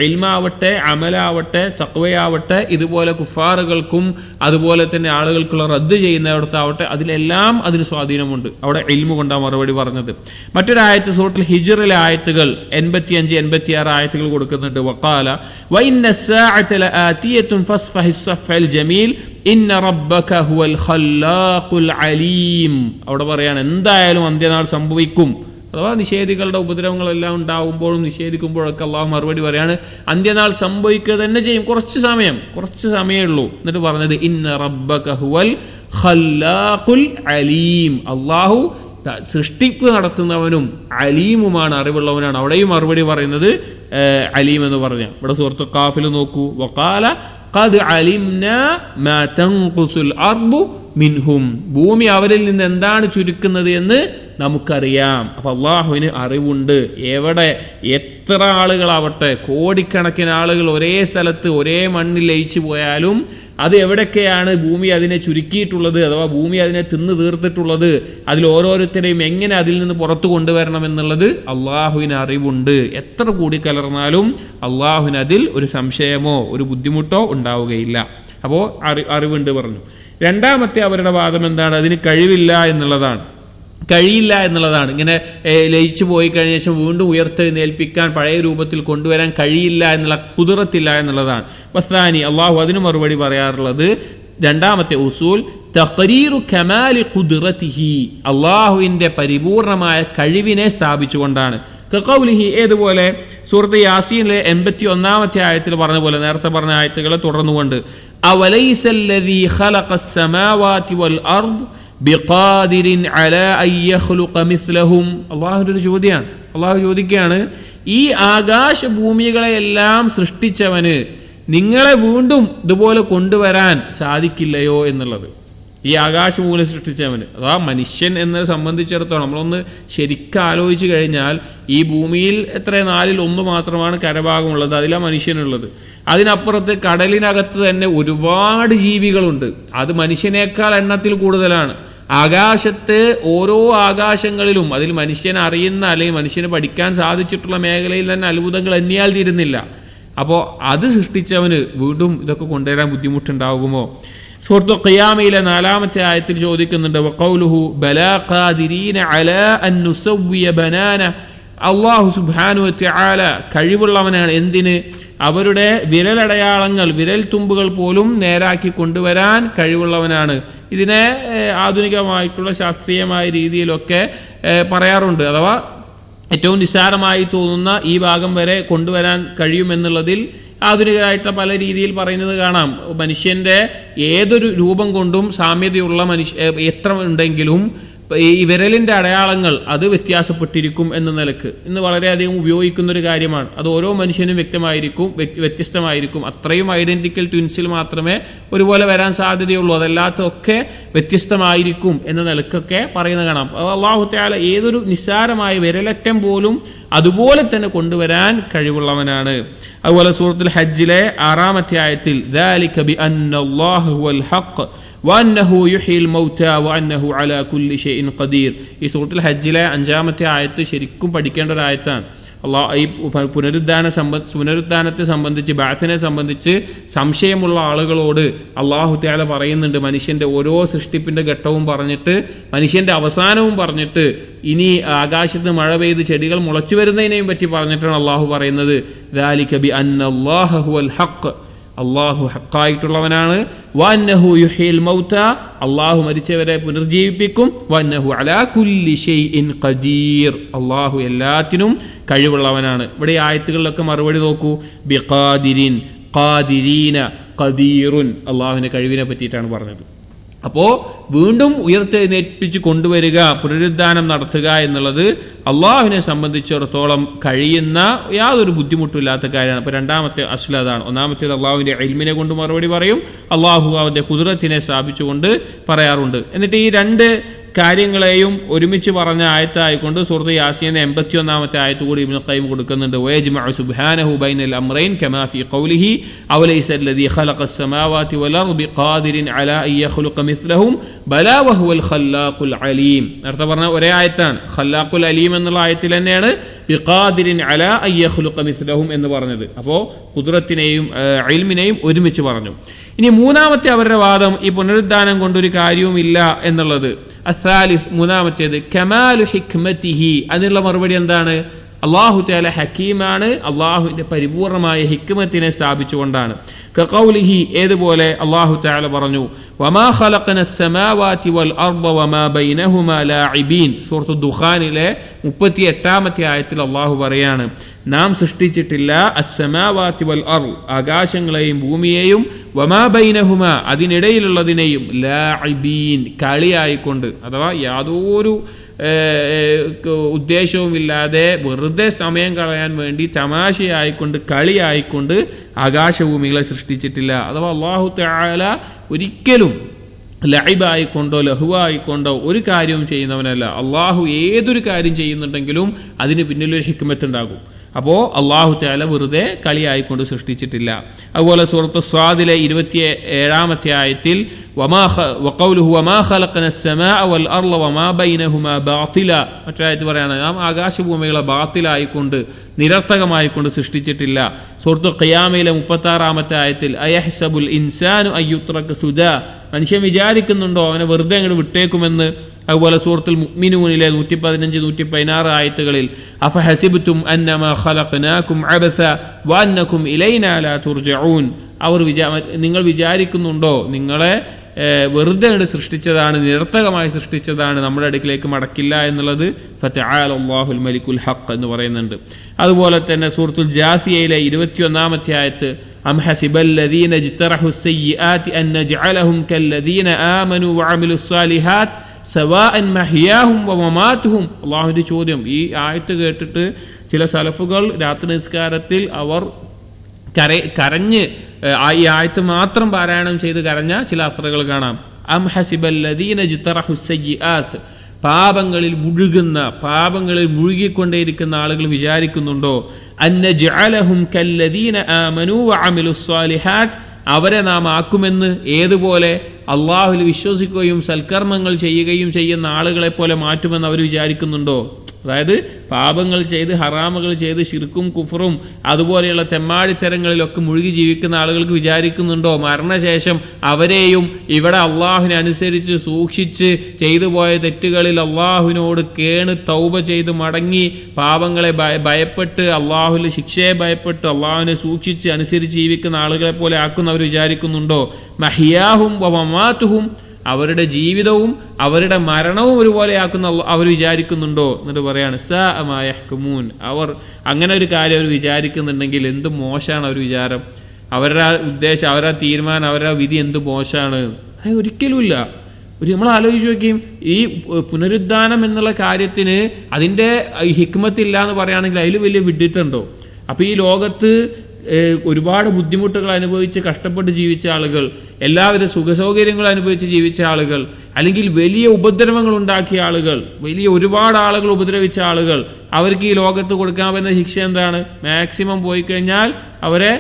ഇൽമാവട്ടെ, അമലാവട്ടെ, തഖ്വയാവട്ടെ, ഇതുപോലെ കുഫാറുകൾക്കും അതുപോലെ തന്നെ ആളുകൾക്കുള്ള റദ്ദ് ചെയ്യുന്നിടത്താവട്ടെ, അതിലെല്ലാം അതിന് സ്വാധീനമുണ്ട്. അവിടെ ഇൽമു കൊണ്ടാണ് മറുപടി പറഞ്ഞത്. മറ്റൊരായത്ത് സൂറത്തുൽ ഹിജ്റിലെ ആയത്തുകൾ 85-86 ആയത്തുകൾ കൊടുക്കുന്നുണ്ട്. വഖാല വഇന്ന സ്സാഅത ലആതിയത്തുൻ ഫസ്ഫഹിസ് സഫൽ ജമീൽ ഇന്ന റബ്ബക ഹുവൽ ഖല്ലാഖുൽ അലീം. അവിടെ പറയാണ് എന്തായാലും അന്ത്യനാൾ സംഭവിക്കും. അഥവാ നിഷേധികളുടെ ഉപദ്രവങ്ങളെല്ലാം ഉണ്ടാകുമ്പോഴും നിഷേധിക്കുമ്പോഴൊക്കെ അള്ളാഹു മറുപടി പറയാണ് അന്ത്യനാൾ സംഭവിക്കുക തന്നെ ചെയ്യും. കുറച്ച് സമയമേ ഉള്ളൂ. എന്നിട്ട് പറഞ്ഞത് ഇന്ന റബ്ബക ഹുവൽ ഖല്ലാഖുൽ അലീം. അള്ളാഹു സൃഷ്ടിപ്പ് നടത്തുന്നവനും അലീമുമാണ്, അറിവുള്ളവനാണ്. അവിടെയും മറുപടി പറയുന്നത് അലീം എന്ന് പറഞ്ഞ. ഇവിടെ സൂറത്ത് ഖാഫിൽ നോക്കൂ. വഖാല ഖദ് അലിംനാ മാ തൻഖുസുൽ അർദു മിൻഹും. ഭൂമി അവരിൽ നിന്ന് എന്താണ് ചുരുക്കുന്നത് എന്ന് നമുക്കറിയാം. അപ്പം അള്ളാഹുവിന് അറിവുണ്ട്. എവിടെ എത്ര ആളുകളാവട്ടെ, കോടിക്കണക്കിന് ആളുകൾ ഒരേ സ്ഥലത്ത് ഒരേ മണ്ണിൽ ലയിച്ചു പോയാലും അത് എവിടൊക്കെയാണ് ഭൂമി അതിനെ ചുരുക്കിയിട്ടുള്ളത്, അഥവാ ഭൂമി അതിനെ തിന്ന് തീർത്തിട്ടുള്ളത്, അതിൽ ഓരോരുത്തരെയും എങ്ങനെ അതിൽ നിന്ന് പുറത്തു കൊണ്ടുവരണം എന്നുള്ളത് അള്ളാഹുവിന് അറിവുണ്ട്. എത്ര കൂടിക്കലർന്നാലും അള്ളാഹുവിന് അതിൽ ഒരു സംശയമോ ഒരു ബുദ്ധിമുട്ടോ ഉണ്ടാവുകയില്ല. അപ്പോൾ അറിവുണ്ട് പറഞ്ഞു. രണ്ടാമത്തെ അവരുടെ വാദം എന്താണ്? അതിന് കഴിയില്ല എന്നുള്ളതാണ്. ഇങ്ങനെ ലയിച്ചു പോയി കഴിഞ്ഞ ശേഷം വീണ്ടും ഉയർത്തെഴുന്നേൽപ്പിക്കാൻ പഴയ രൂപത്തിൽ കൊണ്ടുവരാൻ കഴിയില്ല എന്നുള്ള കുതിറത്തില്ല എന്നുള്ളതാണ്. വസ്താനി അള്ളാഹു അതിന് മറുപടി പറയാറുള്ളത് രണ്ടാമത്തെ ഉസൂൽ തഖരീറു കമാലി ഖുദ്റതിഹി, അള്ളാഹുവിൻ്റെ പരിപൂർണമായ കഴിവിനെ സ്ഥാപിച്ചുകൊണ്ടാണ്. കഖൗലിഹി, ഏതുപോലെ സൂറത്ത് യാസീനിലെ 81-ാമത്തെ ആയത്തിൽ പറഞ്ഞ പോലെ, നേരത്തെ പറഞ്ഞ ആയത്തുകളെ തുടർന്നുകൊണ്ട് അവലൈസല്ലദീ ഖലഖസ് സമാവാതി വൽ അർദ് ബിഖാദിരിൻ അലാ അൻ യഖ്ലുഖ മിസ്ലഹും. അള്ളാഹുവിൻ്റെ ഒരു ചോദ്യമാണ്. അള്ളാഹു ചോദിക്കുകയാണ്, ഈ ആകാശഭൂമികളെയെല്ലാം സൃഷ്ടിച്ചവന് നിങ്ങളെ വീണ്ടും ഇതുപോലെ കൊണ്ടുവരാൻ സാധിക്കില്ലയോ എന്നുള്ളത്. ഈ ആകാശഭൂമി സൃഷ്ടിച്ചവന്, അതാ മനുഷ്യൻ എന്നെ സംബന്ധിച്ചിടത്തോളം നമ്മളൊന്ന് ശരിക്കും ആലോചിച്ച് കഴിഞ്ഞാൽ ഈ ഭൂമിയിൽ എത്ര 1/4 മാത്രമാണ് കരഭാഗമുള്ളത്, അതിലാണ് മനുഷ്യനുള്ളത്. അതിനപ്പുറത്ത് കടലിനകത്ത് തന്നെ ഒരുപാട് ജീവികളുണ്ട്. അത് മനുഷ്യനേക്കാൾ എണ്ണത്തിൽ കൂടുതലാണ്. ആകാശത്ത് ഓരോ ആകാശങ്ങളിലും അതിൽ മനുഷ്യനെ അറിയുന്ന അല്ലെങ്കിൽ മനുഷ്യന് പഠിക്കാൻ സാധിച്ചിട്ടുള്ള മേഖലയിൽ തന്നെ അത്ഭുതങ്ങൾ എണ്ണിയാൽ തീരുന്നില്ല. അപ്പോൾ അത് സൃഷ്ടിച്ചവന് വീണ്ടും ഇതൊക്കെ കൊണ്ടുവരാൻ ബുദ്ധിമുട്ടുണ്ടാകുമോ? സൂറത്തുൽ ഖിയാമയിലെ 4-ാമത്തെ ആയത്തിൽ ചോദിക്കുന്നുണ്ട് വഖൗലുഹു ബലാ ഖാദിരീന അലാ അൻ നുസവ്വിയ ബനാന. അല്ലാഹു സുബ്ഹാനഹു വ തആല കഴിവുള്ളവനാണ്. എന്തിന്? അവരുടെ വിരലടയാളങ്ങൾ, വിരൽ തുമ്പുകൾ പോലും നേരാക്കി കൊണ്ടുവരാൻ കഴിവുള്ളവനാണ്. ഇതിനെ ആധുനികമായിട്ടുള്ള ശാസ്ത്രീയമായ രീതിയിലൊക്കെ പറയാറുണ്ട്. അഥവാ ഏറ്റവും നിസ്സാരമായി തോന്നുന്ന ഈ ഭാഗം വരെ കൊണ്ടുവരാൻ കഴിയുമെന്നുള്ളതിൽ ആധുനികമായിട്ടുള്ള പല രീതിയിൽ പറയുന്നത് കാണാം. മനുഷ്യൻ്റെ ഏതൊരു രൂപം കൊണ്ടും സാമ്യതയുള്ള എത്ര ഉണ്ടെങ്കിലും ഈ വിരലിൻ്റെ അടയാളങ്ങൾ അത് വ്യത്യാസപ്പെട്ടിരിക്കും എന്ന നിലക്ക് ഇന്ന് വളരെയധികം ഉപയോഗിക്കുന്നൊരു കാര്യമാണ്. അത് ഓരോ മനുഷ്യനും വ്യത്യസ്തമായിരിക്കും. അത്രയും ഐഡൻറ്റിക്കൽ ട്വിൻസിൽ മാത്രമേ ഒരുപോലെ വരാൻ സാധ്യതയുള്ളൂ. അതല്ലാത്തതൊക്കെ വ്യത്യസ്തമായിരിക്കും എന്ന നിലക്കൊക്കെ പറയുന്നത് കാണാം. അല്ലാഹു തആല ഏതൊരു നിസ്സാരമായ വിരലറ്റം പോലും അതുപോലെ തന്നെ കൊണ്ടുവരാൻ കഴിവുള്ളവനാണ്. അതുപോലെ സൂറത്തുൽ ഹജ്ജിലെ 6-ാമത്തെ ആയത്തിൽ ദാലിക ബിഅന്നല്ലാഹു ഹുവൽ ഹഖ് വഅന്നഹു യുഹ്യിൽ മൗതാ വഅന്നഹു അലാ കുല്ലി ഷൈഇൻ ഖദീർ. ഈ സൂറത്തുൽ ഹജ്ജിലെ 5-ാമത്തെ ആയത്ത് ശരിക്കും പഠിക്കേണ്ട ഒരു ആയത്താണ്. ഈ പുനരുദ്ധാനത്തെ സംബന്ധിച്ച്, ബഅസിനെ സംബന്ധിച്ച് സംശയമുള്ള ആളുകളോട് അല്ലാഹു തആല പറയുന്നുണ്ട്, മനുഷ്യൻ്റെ ഓരോ സൃഷ്ടിപ്പിൻ്റെ ഘട്ടവും പറഞ്ഞിട്ട് മനുഷ്യൻ്റെ അവസാനവും പറഞ്ഞിട്ട് ഇനി ആകാശത്ത് മഴ പെയ്ത് ചെടികൾ മുളച്ചു വരുന്നതിനെയും പറ്റി പറഞ്ഞിട്ടാണ് അള്ളാഹു പറയുന്നത് ദാലിക ബിഅന്നല്ലാഹ ഹുവൽ ഹഖ്, അള്ളാഹു ഹക്കായിട്ടുള്ളവനാണ്. വഅന്നഹു യുഹ്യിൽ മൗത, അള്ളാഹു മരിച്ചവരെ പുനർജീവിപ്പിക്കും. വഅന്നഹു അലാ കുല്ലി ഷൈഇൻ ഖദീർ, അള്ളാഹു എല്ലാത്തിനും കഴിവുള്ളവനാണ്. ഇവിടെ ആയത്തുകളിലൊക്കെ മറുപടി നോക്കൂ. ബിഖാദിരിൻ, ഖാദിരീന, ഖദീറുൻ, അള്ളാഹുവിൻ്റെ കഴിവിനെ പറ്റിയിട്ടാണ് പറഞ്ഞത്. അപ്പോൾ വീണ്ടും ഉയർത്തെഴുന്നേൽപ്പിച്ച് കൊണ്ടുവരിക, പുനരുദ്ധാനം നടത്തുക എന്നുള്ളത് അള്ളാഹുവിനെ സംബന്ധിച്ചിടത്തോളം കഴിയുന്ന യാതൊരു ബുദ്ധിമുട്ടില്ലാത്ത കാര്യമാണ്. അപ്പോൾ രണ്ടാമത്തെ അസ്ല അതാണ്. ഒന്നാമത്തേത് അള്ളാഹുവിൻ്റെ ഇൽമിനെ കൊണ്ട് മറുപടി പറയും. അള്ളാഹു അവൻ്റെ ഖുദ്റത്തിനെ സ്ഥാപിച്ചുകൊണ്ട് പറയാറുണ്ട്. എന്നിട്ട് ഈ രണ്ട് കാര്യങ്ങളെയും ഒരുമിച്ച് പറഞ്ഞ ആയത്തായിക്കൊണ്ട് സൂറത്ത് യാസീൻ 81-ാമത്തെ ആയത്ത് കൂടി ഇബ്നു ഖയ്യിം കൊടുക്കുന്നുണ്ട്. വയജ്മഉ സുബ്ഹാനഹു ബൈനൽ അംറൈൻ കമാ ഫീ ഖൗലിഹി അവലൈസ അല്ലദീ ഖലഖസ് സമാവാതി വൽ അർദി ബിഖാദിരിൻ അലാ അൻ യഖ്ലുഖ മിസ്ലഹും ബലാ വഹുവൽ ഖല്ലാഖുൽ അലീം. നേരത്തെ പറഞ്ഞ ഒരേ ആയത്താണ്. ഖല്ലാഖുൽ അലീം എന്നുള്ള ആയത്തിൽ തന്നെയാണ് ബിഖാദിരിൻ അലാ അൻ യഖ്ലുഖ മിസ്ലഹും എന്ന് പറഞ്ഞത്. അപ്പോൾ ഖുദ്റത്തിനെയും ഇൽമിനെയും ഒരുമിച്ച് പറഞ്ഞു. ഇനി മൂന്നാമത്തെ അവരുടെ വാദം ഈ പുനരുദ്ധാനം കൊണ്ടൊരു കാര്യവുമില്ല എന്നുള്ളത്. അസ്സാലിസ് മൂന്നാമത്തേത് കമാലു ഹിക്മതിഹി. അതിനുള്ള മറുപടി എന്താണ്? അല്ലാഹു തആല ഹക്കീമാണ്. അല്ലാഹുവിന്റെ പരിപൂർണമായ ഹിക്മത്തിനെ സ്ഥാപിച്ചുകൊണ്ടാണ്. കഖൗലിഹി ഏതുപോലെ അല്ലാഹു തആല പറഞ്ഞു വമാ ഖലഖനസ് സമാവാതി വൽ അർദ വമാ ബൈനഹുമാ ലാഇബീൻ. സൂറത്ത് ദുഖാനിലെ 38-ാമത്തെ ആയത്തിൽ അല്ലാഹു പറയാണ് നാം സൃഷ്ടിച്ചിട്ടില്ല അസ്സമാവാതി വൽ അർദ് ആകാശങ്ങളെയും ഭൂമിയെയും വമാ ബൈനഹുമാ അതിനിടയിലുള്ളതിനെയും ലാഇബീൻ കളിയായിക്കൊണ്ട്, അഥവാ യാതൊരു ഉദ്ദേശവുമില്ലാതെ വെറുതെ സമയം കളയാൻ വേണ്ടി തമാശയായിക്കൊണ്ട് കളിയായിക്കൊണ്ട് ആകാശഭൂമികളെ സൃഷ്ടിച്ചിട്ടില്ല. അഥവാ അല്ലാഹു തആല ഒരിക്കലും ലൈബായിക്കൊണ്ടോ ലഹുവായിക്കൊണ്ടോ ഒരു കാര്യവും ചെയ്യുന്നവനല്ല. അള്ളാഹു ഏതൊരു കാര്യം ചെയ്യുന്നുണ്ടെങ്കിലും അതിന് പിന്നിലൊരു ഹിക്മത്ത് ഉണ്ടാകും. അപ്പോൾ അല്ലാഹു തആല വെറുതെ കളിയായിക്കൊണ്ട് സൃഷ്ടിച്ചിട്ടില്ല. അതുപോലെ സൂറത്ത് സ്വാദിലെ 27-ാമത്തെ ആയത്തിൽ വഖൗലുഹു വമാ ഖലഖനസ് സമാഅ വൽ അർള വമാ ബൈനഹുമാ ബാത്തില. മറ്റൊരായത്ത് പറയാണ് നാം ആകാശഭൂമികളെ ബാത്തിലായിക്കൊണ്ട് നിരർത്ഥകമായിക്കൊണ്ട് സൃഷ്ടിച്ചിട്ടില്ല. സൂറത്ത് ഖിയാമയിലെ 36-ാമത്തെ ആയത്തിൽ അയഹ്സബുൽ ഇൻസാനു അയ്യുത്രക സുദാ. മനുഷ്യൻ വിചാരിക്കുന്നുണ്ടോ അവനെ വെറുതെ അങ്ങോട്ട് വിട്ടേക്കുമെന്ന്. അതുപോലെ സൂറത്തുൽ മുഅ്മിനൂനിലെ 115-116 ആയത്തുകളിൽ അഫഹസിബ്തും അന്നമാ ഖലഖനാകും അബസ വഅന്നകും ഇലൈനാ ലാ തുർജഊൻ. നിങ്ങൾ വിചാരിക്കുന്നുണ്ടോ നിങ്ങളെ വെറുതെ സൃഷ്ടിച്ചതാണ്, നിരർത്ഥകമായി സൃഷ്ടിച്ചതാണ്, നമ്മുടെ അടുക്കിലേക്ക് മടക്കില്ല എന്നുള്ളത്. ഫതആല അല്ലാഹുൽ മലിക്കുൽ ഹഖ് എന്ന് പറയുന്നുണ്ട്. അതുപോലെ തന്നെ സൂറത്തുൽ ജാസിയയിലെ 21-ാമത്തെ ആയത്ത് അം ഹസിബല്ലദീന ഇജ്തറഹുസ് സയ്യിആതി അൻ നജ്അലഹും കല്ലദീന ആമനു വഅമിലുസ് സാലിഹാത്ത് സവാഅൻ മഹ്യാഹും വമമാതുഹും. അല്ലാഹുവിന്റെ ചോദ്യം. ഈ ആയത്ത് കേട്ടിട്ട് ചില സലഫുകൾ രാത്രി നിസ്കാരത്തിൽ അവർ കരഞ്ഞ് ഈ ആയത്ത് മാത്രം പാരായണം ചെയ്ത് കരഞ്ഞ ചില അസ്റുകൾ കാണാം. അം ഹസിബല്ലദീന ഇജ്തറഹുസ് സയ്യിആത്ത്. പാപങ്ങളിൽ മുഴുകിക്കൊണ്ടേയിരിക്കുന്ന ആളുകൾ വിചാരിക്കുന്നുണ്ടോ അൻ നജ്അലഹും കല്ലദീന ആമനു വഅമിലുസ് സാലിഹാത്ത്, അവരെ നാം ആക്കുമെന്ന്. ഏതുപോലെ? അള്ളാഹുവിൽ വിശ്വസിക്കുകയും സൽക്കർമ്മങ്ങൾ ചെയ്യുകയും ചെയ്യുന്ന ആളുകളെ പോലെ മാറ്റുമെന്ന് അവർ വിചാരിക്കുന്നുണ്ടോ? അതായത് പാപങ്ങൾ ചെയ്ത് ഹറാമുകൾ ചെയ്ത് ശിർക്കും കുഫറും അതുപോലെയുള്ള തെമ്മാടിത്തരങ്ങളിലൊക്കെ മുഴുകി ജീവിക്കുന്ന ആളുകൾക്ക് വിചാരിക്കുന്നുണ്ടോ മരണശേഷം അവരെയും ഇവിടെ അള്ളാഹുവിനെ അനുസരിച്ച് സൂക്ഷിച്ച് ചെയ്തു പോയ തെറ്റുകളിൽ അള്ളാഹുവിനോട് കേണ് തൗബ ചെയ്ത് മടങ്ങി പാപങ്ങളെ ഭയപ്പെട്ട് അള്ളാഹുവിൻ്റെ ശിക്ഷയെ ഭയപ്പെട്ട് അള്ളാഹുവിനെ സൂക്ഷിച്ച് അനുസരിച്ച് ജീവിക്കുന്ന ആളുകളെ പോലെ ആക്കുന്നവർ വിചാരിക്കുന്നുണ്ടോ? മഹിയാഹും വമമാതുഹും, അവരുടെ ജീവിതവും അവരുടെ മരണവും ഒരുപോലെയാക്കുന്ന അവർ വിചാരിക്കുന്നുണ്ടോ? എന്നിട്ട് പറയാണ് സാഅ മാ യഹ്കുമൂൻ. അവർ അങ്ങനെ ഒരു കാര്യം അവർ വിചാരിക്കുന്നുണ്ടെങ്കിൽ എന്ത് മോശമാണ് അവർ വിചാരം, അവരുടെ ഉദ്ദേശം, അവരുടെ തീരുമാനം, അവരുടെ വിധി എന്ത് മോശമാണ്. അത് ഒരിക്കലുമില്ല. നമ്മൾ ആലോചിച്ച് നോക്കിയും ഈ പുനരുദ്ധാനം എന്നുള്ള കാര്യത്തിന് അതിൻ്റെ ഹിക്മത്തില്ല എന്ന് പറയുകയാണെങ്കിൽ അതിൽ വലിയ വിഡ്ഢിത്തമുണ്ടോ? അപ്പോൾ ഈ ലോകത്ത് ഒരുപാട് ബുദ്ധിമുട്ടുകൾ അനുഭവിച്ച് കഷ്ടപ്പെട്ട് ജീവിച്ച ആളുകൾ, എല്ലാവിധ സുഖസൗകര്യങ്ങൾ അനുഭവിച്ച് ജീവിച്ച ആളുകൾ, അല്ലെങ്കിൽ വലിയ ഉപദ്രവങ്ങൾ ഉണ്ടാക്കിയ ആളുകൾ, വലിയ ഒരുപാട് ആളുകൾ ഉപദ്രവിച്ച ആളുകൾ, അവർക്ക് ഈ ലോകത്ത് കൊടുക്കാൻ പറ്റുന്ന ശിക്ഷ എന്താണ്? മാക്സിമം പോയി കഴിഞ്ഞാൽ അവരെ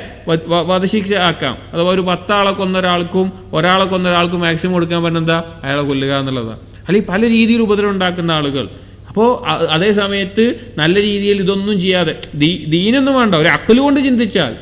വധശിക്ഷ ആക്കാം. അഥവാ ഒരു 10 ആളെ കൊന്നൊരാൾക്കും ഒരാളെ കൊന്നൊരാൾക്കും മാക്സിമം കൊടുക്കാൻ പറ്റുന്ന എന്താ? അയാളെ കൊല്ലുക എന്നുള്ളതാണ്. അല്ലെങ്കിൽ പല രീതിയിൽ ഉപദ്രവം ഉണ്ടാക്കുന്ന ആളുകൾ. അപ്പോൾ അതേ സമയത്ത് നല്ല രീതിയിൽ ഇതൊന്നും ചെയ്യാതെ ദീനൊന്നും വേണ്ട, ഒരു അക്കല് കൊണ്ട് ചിന്തിച്ചാൽ,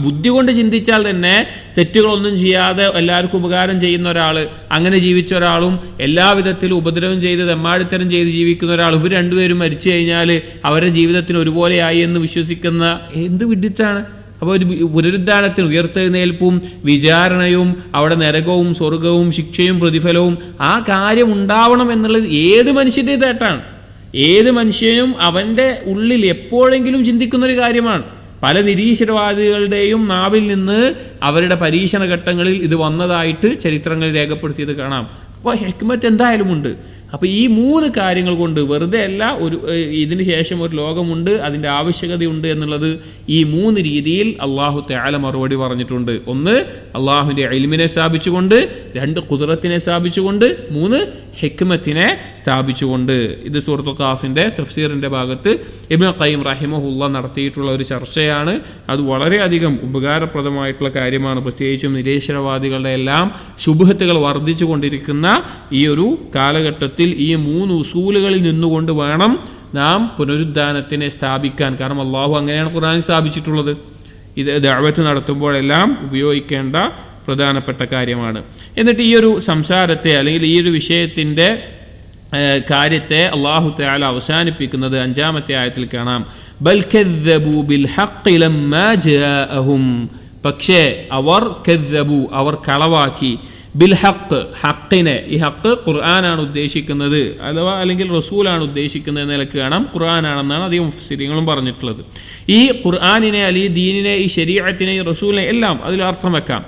ബുദ്ധി കൊണ്ട് ചിന്തിച്ചാൽ തന്നെ തെറ്റുകളൊന്നും ചെയ്യാതെ എല്ലാവർക്കും ഉപകാരം ചെയ്യുന്ന ഒരാൾ, അങ്ങനെ ജീവിച്ച ഒരാളും എല്ലാവിധത്തിലും ഉപദ്രവം ചെയ്ത് തെമ്മാടിത്തരം ചെയ്ത് ജീവിക്കുന്ന ഒരാൾ, ഇവർ രണ്ടുപേരും മരിച്ചു കഴിഞ്ഞാൽ അവരുടെ ജീവിതത്തിന് ഒരുപോലെയായി എന്ന് വിശ്വസിക്കുന്ന എന്ത് വിഡ്ഢിത്താണ്. അപ്പോൾ ഒരു പുനരുദ്ധാനത്തിന്, ഉയർത്തെഴുന്നേൽപ്പും വിചാരണയും അവിടെ നരകവും സ്വർഗവും ശിക്ഷയും പ്രതിഫലവും ആ കാര്യം ഉണ്ടാവണം എന്നുള്ളത് ഏത് മനുഷ്യൻ്റെ തേട്ടാണ്. ഏത് മനുഷ്യനും അവൻ്റെ ഉള്ളിൽ എപ്പോഴെങ്കിലും ചിന്തിക്കുന്നൊരു കാര്യമാണ്. പല നിരീശ്വരവാദികളുടെയും നാവിൽ നിന്ന് അവരുടെ പരീക്ഷണ ഘട്ടങ്ങളിൽ ഇത് വന്നതായിട്ട് ചരിത്രങ്ങൾ രേഖപ്പെടുത്തിയത് കാണാം. അപ്പോൾ ഹിക്മത്ത് എന്തായാലും ഉണ്ട്. അപ്പോൾ ഈ 3 കാര്യങ്ങൾ കൊണ്ട് വെറുതെ അല്ല ഇതിന് ശേഷം ഒരു ലോകമുണ്ട്, അതിൻ്റെ ആവശ്യകതയുണ്ട് എന്നുള്ളത് ഈ 3 രീതിയിൽ അള്ളാഹു തആല മറുപടി പറഞ്ഞിട്ടുണ്ട്. 1 അള്ളാഹുവിൻ്റെ ഇൽമിനെ സ്ഥാപിച്ചുകൊണ്ട്, 2 ഖുദ്റത്തിനെ സ്ഥാപിച്ചുകൊണ്ട്, 3 ഹിക്മത്തിനെ സ്ഥാപിച്ചുകൊണ്ട്. ഇത് സൂറത്തുൽ ഖാഫിൻ്റെ തഫ്സീറിൻ്റെ ഭാഗത്ത് ഇബ്നു ഖയ്യിം റഹിമഹുല്ലാ നടത്തിയിട്ടുള്ള ഒരു ചർച്ചയാണ്. അത് വളരെയധികം ഉപകാരപ്രദമായിട്ടുള്ള കാര്യമാണ്. പ്രത്യേകിച്ചും നിരീശ്വരവാദികളുടെ എല്ലാം ശുബ്ഹത്തുകൾ വർദ്ധിച്ചു കൊണ്ടിരിക്കുന്ന ഈ ഒരു കാലഘട്ടത്തിൽ ഈ 3 ഉസൂലുകളിൽ നിന്നുകൊണ്ട് വേണം നാം പുനരുദ്ധാനത്തിനെ സ്ഥാപിക്കാൻ. കാരണം അള്ളാഹു അങ്ങനെയാണ് ഖുർആനിൽ സ്ഥാപിച്ചിട്ടുള്ളത്. ഇത് ദഅവത്ത് നടത്തുമ്പോഴെല്ലാം ഉപയോഗിക്കേണ്ട പ്രധാനപ്പെട്ട കാര്യമാണ്. എന്നിട്ട് ഈ ഒരു സംസാരത്തെ അല്ലെങ്കിൽ ഈ ഒരു വിഷയത്തിൻ്റെ കാര്യത്തെ അല്ലാഹു തആല അവസാനിപ്പിക്കുന്നത് 5-ാമത്തെ ആയത്തിൽ കാണാം. ബൽ കദ്ദബൂ ബിൽ ഹഖ് ലമ്മാ ജാഅഹും, പക്ഷേ അവർ കളവാക്കി ബിൽ ഹഖ്, ഹഖിനെ. ഈ ഹഖ് ഖുർആനാണ് ഉദ്ദേശിക്കുന്നത്, അഥവാ അല്ലെങ്കിൽ റസൂലാണ് ഉദ്ദേശിക്കുന്നത് എന്ന നിലക്ക് കാണാം. ഖുർആനാണെന്നാണ് അധികം മുഫസ്സിരീങ്ങളും പറഞ്ഞിട്ടുള്ളത്. ഈ ഖുർആനിനെ അല്ലെങ്കിൽ ദീനിനെ, ഈ ശരീഅത്തിനെ, ഈ റസൂലിനെ എല്ലാം അതിൽ അർത്ഥം വെക്കാം.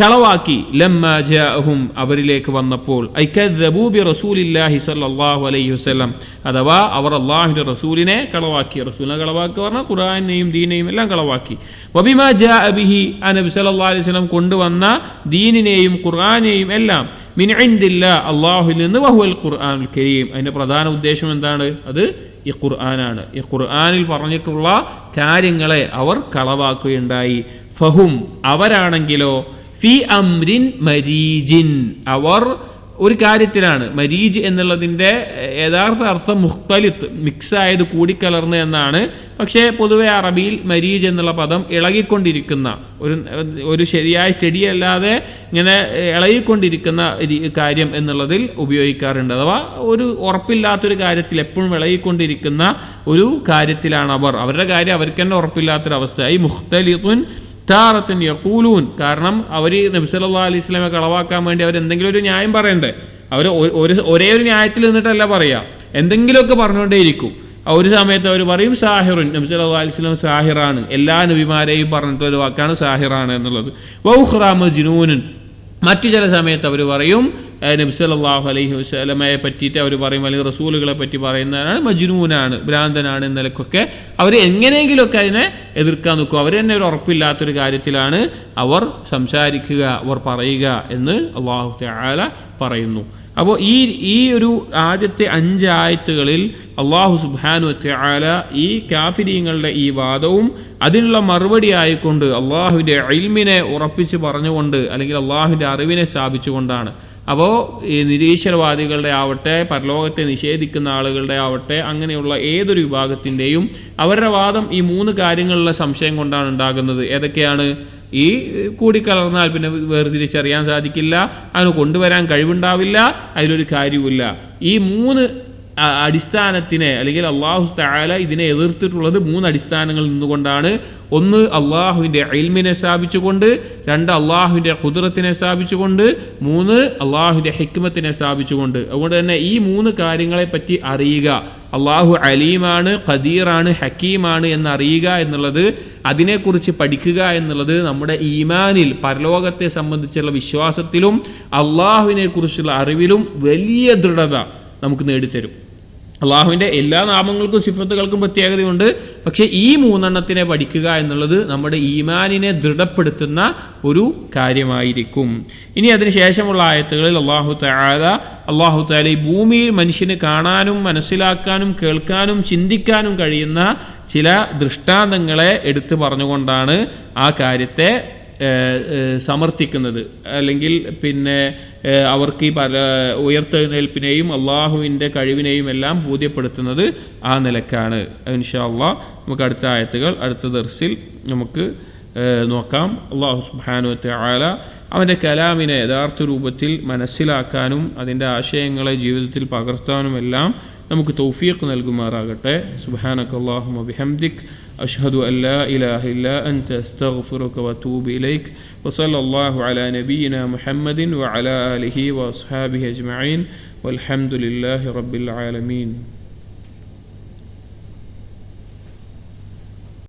കളവാക്കി ലമ്മാ ജാഅഹും, അവരിലേക്ക് വന്നപ്പോൾ. ഐ കദ്ദബൂ ബി റസൂലില്ലാഹി സ്വല്ലല്ലാഹു അലൈഹി വസല്ലം, അഥവാ അവർ അല്ലാഹുവിൻ്റെ റസൂലിനെ കളവാക്കി. റസൂലിനെ കളവാക്കി പറഞ്ഞാൽ ഖുർആനെയും ദീനെയും എല്ലാം കളവാക്കി. വബിമാ ജാഅ ബിഹി, നബി സല്ലല്ലാഹു അലൈഹി വസല്ലം കൊണ്ടുവന്ന ദീനിനെയും ഖുർആനെയും എല്ലാം മിൻ ഇൻദില്ലാ, അല്ലാഹുവിൽ നിന്ന്, വഹുവൽ ഖുർആനുൽ കരീം. അതിൻ്റെ പ്രധാന ഉദ്ദേശം എന്താണ്? അത് ഈ ഖുർആനാണ്. ഈ ഖുർആനിൽ പറഞ്ഞിട്ടുള്ള കാര്യങ്ങളെ അവർ കളവാക്കുകയുണ്ടായി. ഫഹും, അവരാണെങ്കിലോ ഫി അംരിൻ മരീജിൻ, അവർ ഒരു കാര്യത്തിലാണ്. മരീജ് എന്നുള്ളതിൻ്റെ യഥാർത്ഥ അർത്ഥം മുഖ്തലിത്ത്, മിക്സായത്, കൂടിക്കലർന്ന് എന്നാണ്. പക്ഷേ പൊതുവെ അറബിയിൽ മരീജ് എന്നുള്ള പദം ഇളകിക്കൊണ്ടിരിക്കുന്ന, ഒരു ശരിയായ സ്റ്റഡി അല്ലാതെ ഇങ്ങനെ ഇളകിക്കൊണ്ടിരിക്കുന്ന കാര്യം എന്നുള്ളതിൽ ഉപയോഗിക്കാറുണ്ട്. അഥവാ ഒരു ഉറപ്പില്ലാത്തൊരു കാര്യത്തിൽ എപ്പോഴും ഇളകിക്കൊണ്ടിരിക്കുന്ന ഒരു കാര്യത്തിലാണ് അവരുടെ കാര്യം അവർക്ക് തന്നെ ഉറപ്പില്ലാത്തൊരവസ്ഥ. ഈ മുഖ്തലിത്തുൻ താറത്തുൻ യഖൂലൂൻ, കാരണം അവർ നബി സല്ലല്ലാഹു അലൈഹി വസല്ലമയെ കളവാക്കാൻ വേണ്ടി അവർ എന്തെങ്കിലും ഒരു ന്യായം പറയണ്ടേ. അവർ ഒരേ ഒരു ന്യായത്തിൽ നിന്നിട്ടല്ല പറയുക, എന്തെങ്കിലുമൊക്കെ പറഞ്ഞുകൊണ്ടേയിരിക്കും. ഒരു സമയത്ത് അവർ പറയും സാഹിറുൻ, നബി സല്ലല്ലാഹു അലൈഹി വസല്ലം സാഹിറാണ്. എല്ലാ നബിമാരെയും പറഞ്ഞിട്ടൊരു വാക്കാണ് സാഹിറാണ് എന്നുള്ളത്. വൗഖ്റാ മജ്നൂനുൻ, മറ്റു ചില സമയത്ത് അവർ പറയും നബി സല്ലല്ലാഹു അലൈഹി വസല്ലമയെ പറ്റിയിട്ട് അവർ പറയും, അല്ലെങ്കിൽ റസൂലുകളെ പറ്റി പറയുന്നതാണ് മജ്നൂനാണ്, ഭ്രാന്തനാണ് എന്ന നിലക്കൊക്കെ അവർ എങ്ങനെയെങ്കിലുമൊക്കെ അതിനെ എതിർക്കാൻ നോക്കും. അവർ തന്നെ ഒരു ഉറപ്പില്ലാത്തൊരു കാര്യത്തിലാണ് അവർ സംസാരിക്കുക, അവർ പറയുക എന്ന് അല്ലാഹു തആല പറയുന്നു. അപ്പോൾ ഈ ഒരു ആദ്യത്തെ 5 ആയത്തുകളിൽ അല്ലാഹു സുബ്ഹാനഹു വ തആല ഈ കാഫിരീങ്ങളുടെ ഈ വാദവും അതിനുള്ള മറുപടി ആയിക്കൊണ്ട് അള്ളാഹുവിൻ്റെ ഇൽമിനെ ഉറപ്പിച്ച് പറഞ്ഞുകൊണ്ട്, അല്ലെങ്കിൽ അള്ളാഹുവിൻ്റെ അറിവിനെ സ്ഥാപിച്ചുകൊണ്ടാണ്. അപ്പോൾ ഈ നിരീശ്വരവാദികളുടെ ആവട്ടെ, പരലോകത്തെ നിഷേധിക്കുന്ന ആളുകളുടെ ആവട്ടെ, അങ്ങനെയുള്ള ഏതൊരു വിഭാഗത്തിൻ്റെയും അവരുടെ വാദം ഈ 3 കാര്യങ്ങളിലുള്ള സംശയം കൊണ്ടാണ് ഉണ്ടാകുന്നത്. ഏതൊക്കെയാണ്? ഈ കൂടിക്കലർന്നാൽ പിന്നെ വേർതിരിച്ചറിയാൻ സാധിക്കില്ല, അതിന് കൊണ്ടുവരാൻ കഴിവുണ്ടാവില്ല, അതിലൊരു കാര്യവുമില്ല. ഈ 3 അടിസ്ഥാനത്തിനെ, അല്ലെങ്കിൽ അല്ലാഹു തആല ഇതിനെ എതിർത്തിട്ടുള്ളത് 3 അടിസ്ഥാനങ്ങളിൽ നിന്നുകൊണ്ടാണ്. 1 അള്ളാഹുവിൻ്റെ ഇൽമിനെ സ്ഥാപിച്ചുകൊണ്ട്, 2 അള്ളാഹുവിൻ്റെ ഖുദ്റത്തിനെ സ്ഥാപിച്ചുകൊണ്ട്, 3 അള്ളാഹുവിൻ്റെ ഹിക്മത്തിനെ സ്ഥാപിച്ചുകൊണ്ട്. അതുകൊണ്ട് തന്നെ ഈ 3 കാര്യങ്ങളെ പറ്റി അറിയുക, അള്ളാഹു അലീമാണ്, ഖദീറാണ്, ഹക്കീമാണ് എന്നറിയുക എന്നുള്ളത്, അതിനെക്കുറിച്ച് പഠിക്കുക എന്നുള്ളത് നമ്മുടെ ഈമാനിൽ, പരലോകത്തെ സംബന്ധിച്ചുള്ള വിശ്വാസത്തിലും അള്ളാഹുവിനെ കുറിച്ചുള്ള അറിവിലും വലിയ ദൃഢത നമുക്ക് നേടിത്തരും. അള്ളാഹുവിൻ്റെ എല്ലാ നാമങ്ങൾക്കും സിഫത്തുകൾക്കും പ്രത്യേകതയുണ്ട്. പക്ഷേ ഈ 3 എണ്ണത്തിനെ പഠിക്കുക എന്നുള്ളത് നമ്മുടെ ഈമാനിനെ ദൃഢപ്പെടുത്തുന്ന ഒരു കാര്യമായിരിക്കും. ഇനി അതിനുശേഷമുള്ള ആയത്തുകളിൽ അല്ലാഹു തആല ഈ ഭൂമിയിൽ മനുഷ്യന് കാണാനും മനസ്സിലാക്കാനും കേൾക്കാനും ചിന്തിക്കാനും കഴിയുന്ന ചില ദൃഷ്ടാന്തങ്ങളെ എടുത്തു പറഞ്ഞുകൊണ്ടാണ് ആ കാര്യത്തെ സമർത്ഥിക്കുന്നത്. അല്ലെങ്കിൽ പിന്നെ അവർക്ക് ഈ ഉയർത്തെഴുന്നേൽപ്പിനെയും അള്ളാഹുവിൻ്റെ കഴിവിനെയും എല്ലാം ബോധ്യപ്പെടുത്തുന്നത് ആ നിലക്കാണ്. ഇൻഷാ അല്ലാഹ് നമുക്ക് അടുത്ത ആയത്തുകൾ അടുത്ത ദർസിൽ നമുക്ക് നോക്കാം. അല്ലാഹു സുബ്ഹാനഹു വ തആല അവൻ്റെ കലാമിനെ യഥാർത്ഥ രൂപത്തിൽ മനസ്സിലാക്കാനും അതിൻ്റെ ആശയങ്ങളെ ജീവിതത്തിൽ പകർത്താനുമെല്ലാം നമുക്ക് തൗഫീഖ് നൽകുമാറാകട്ടെ. സുബ്ഹാനകല്ലാഹുമ്മ ബിഹംദിക് أشهد أن لا إله إلا أنت أستغفرك وأتوب إليك وصلى الله على نبينا محمد وعلى آله وأصحابه أجمعين والحمد لله رب العالمين.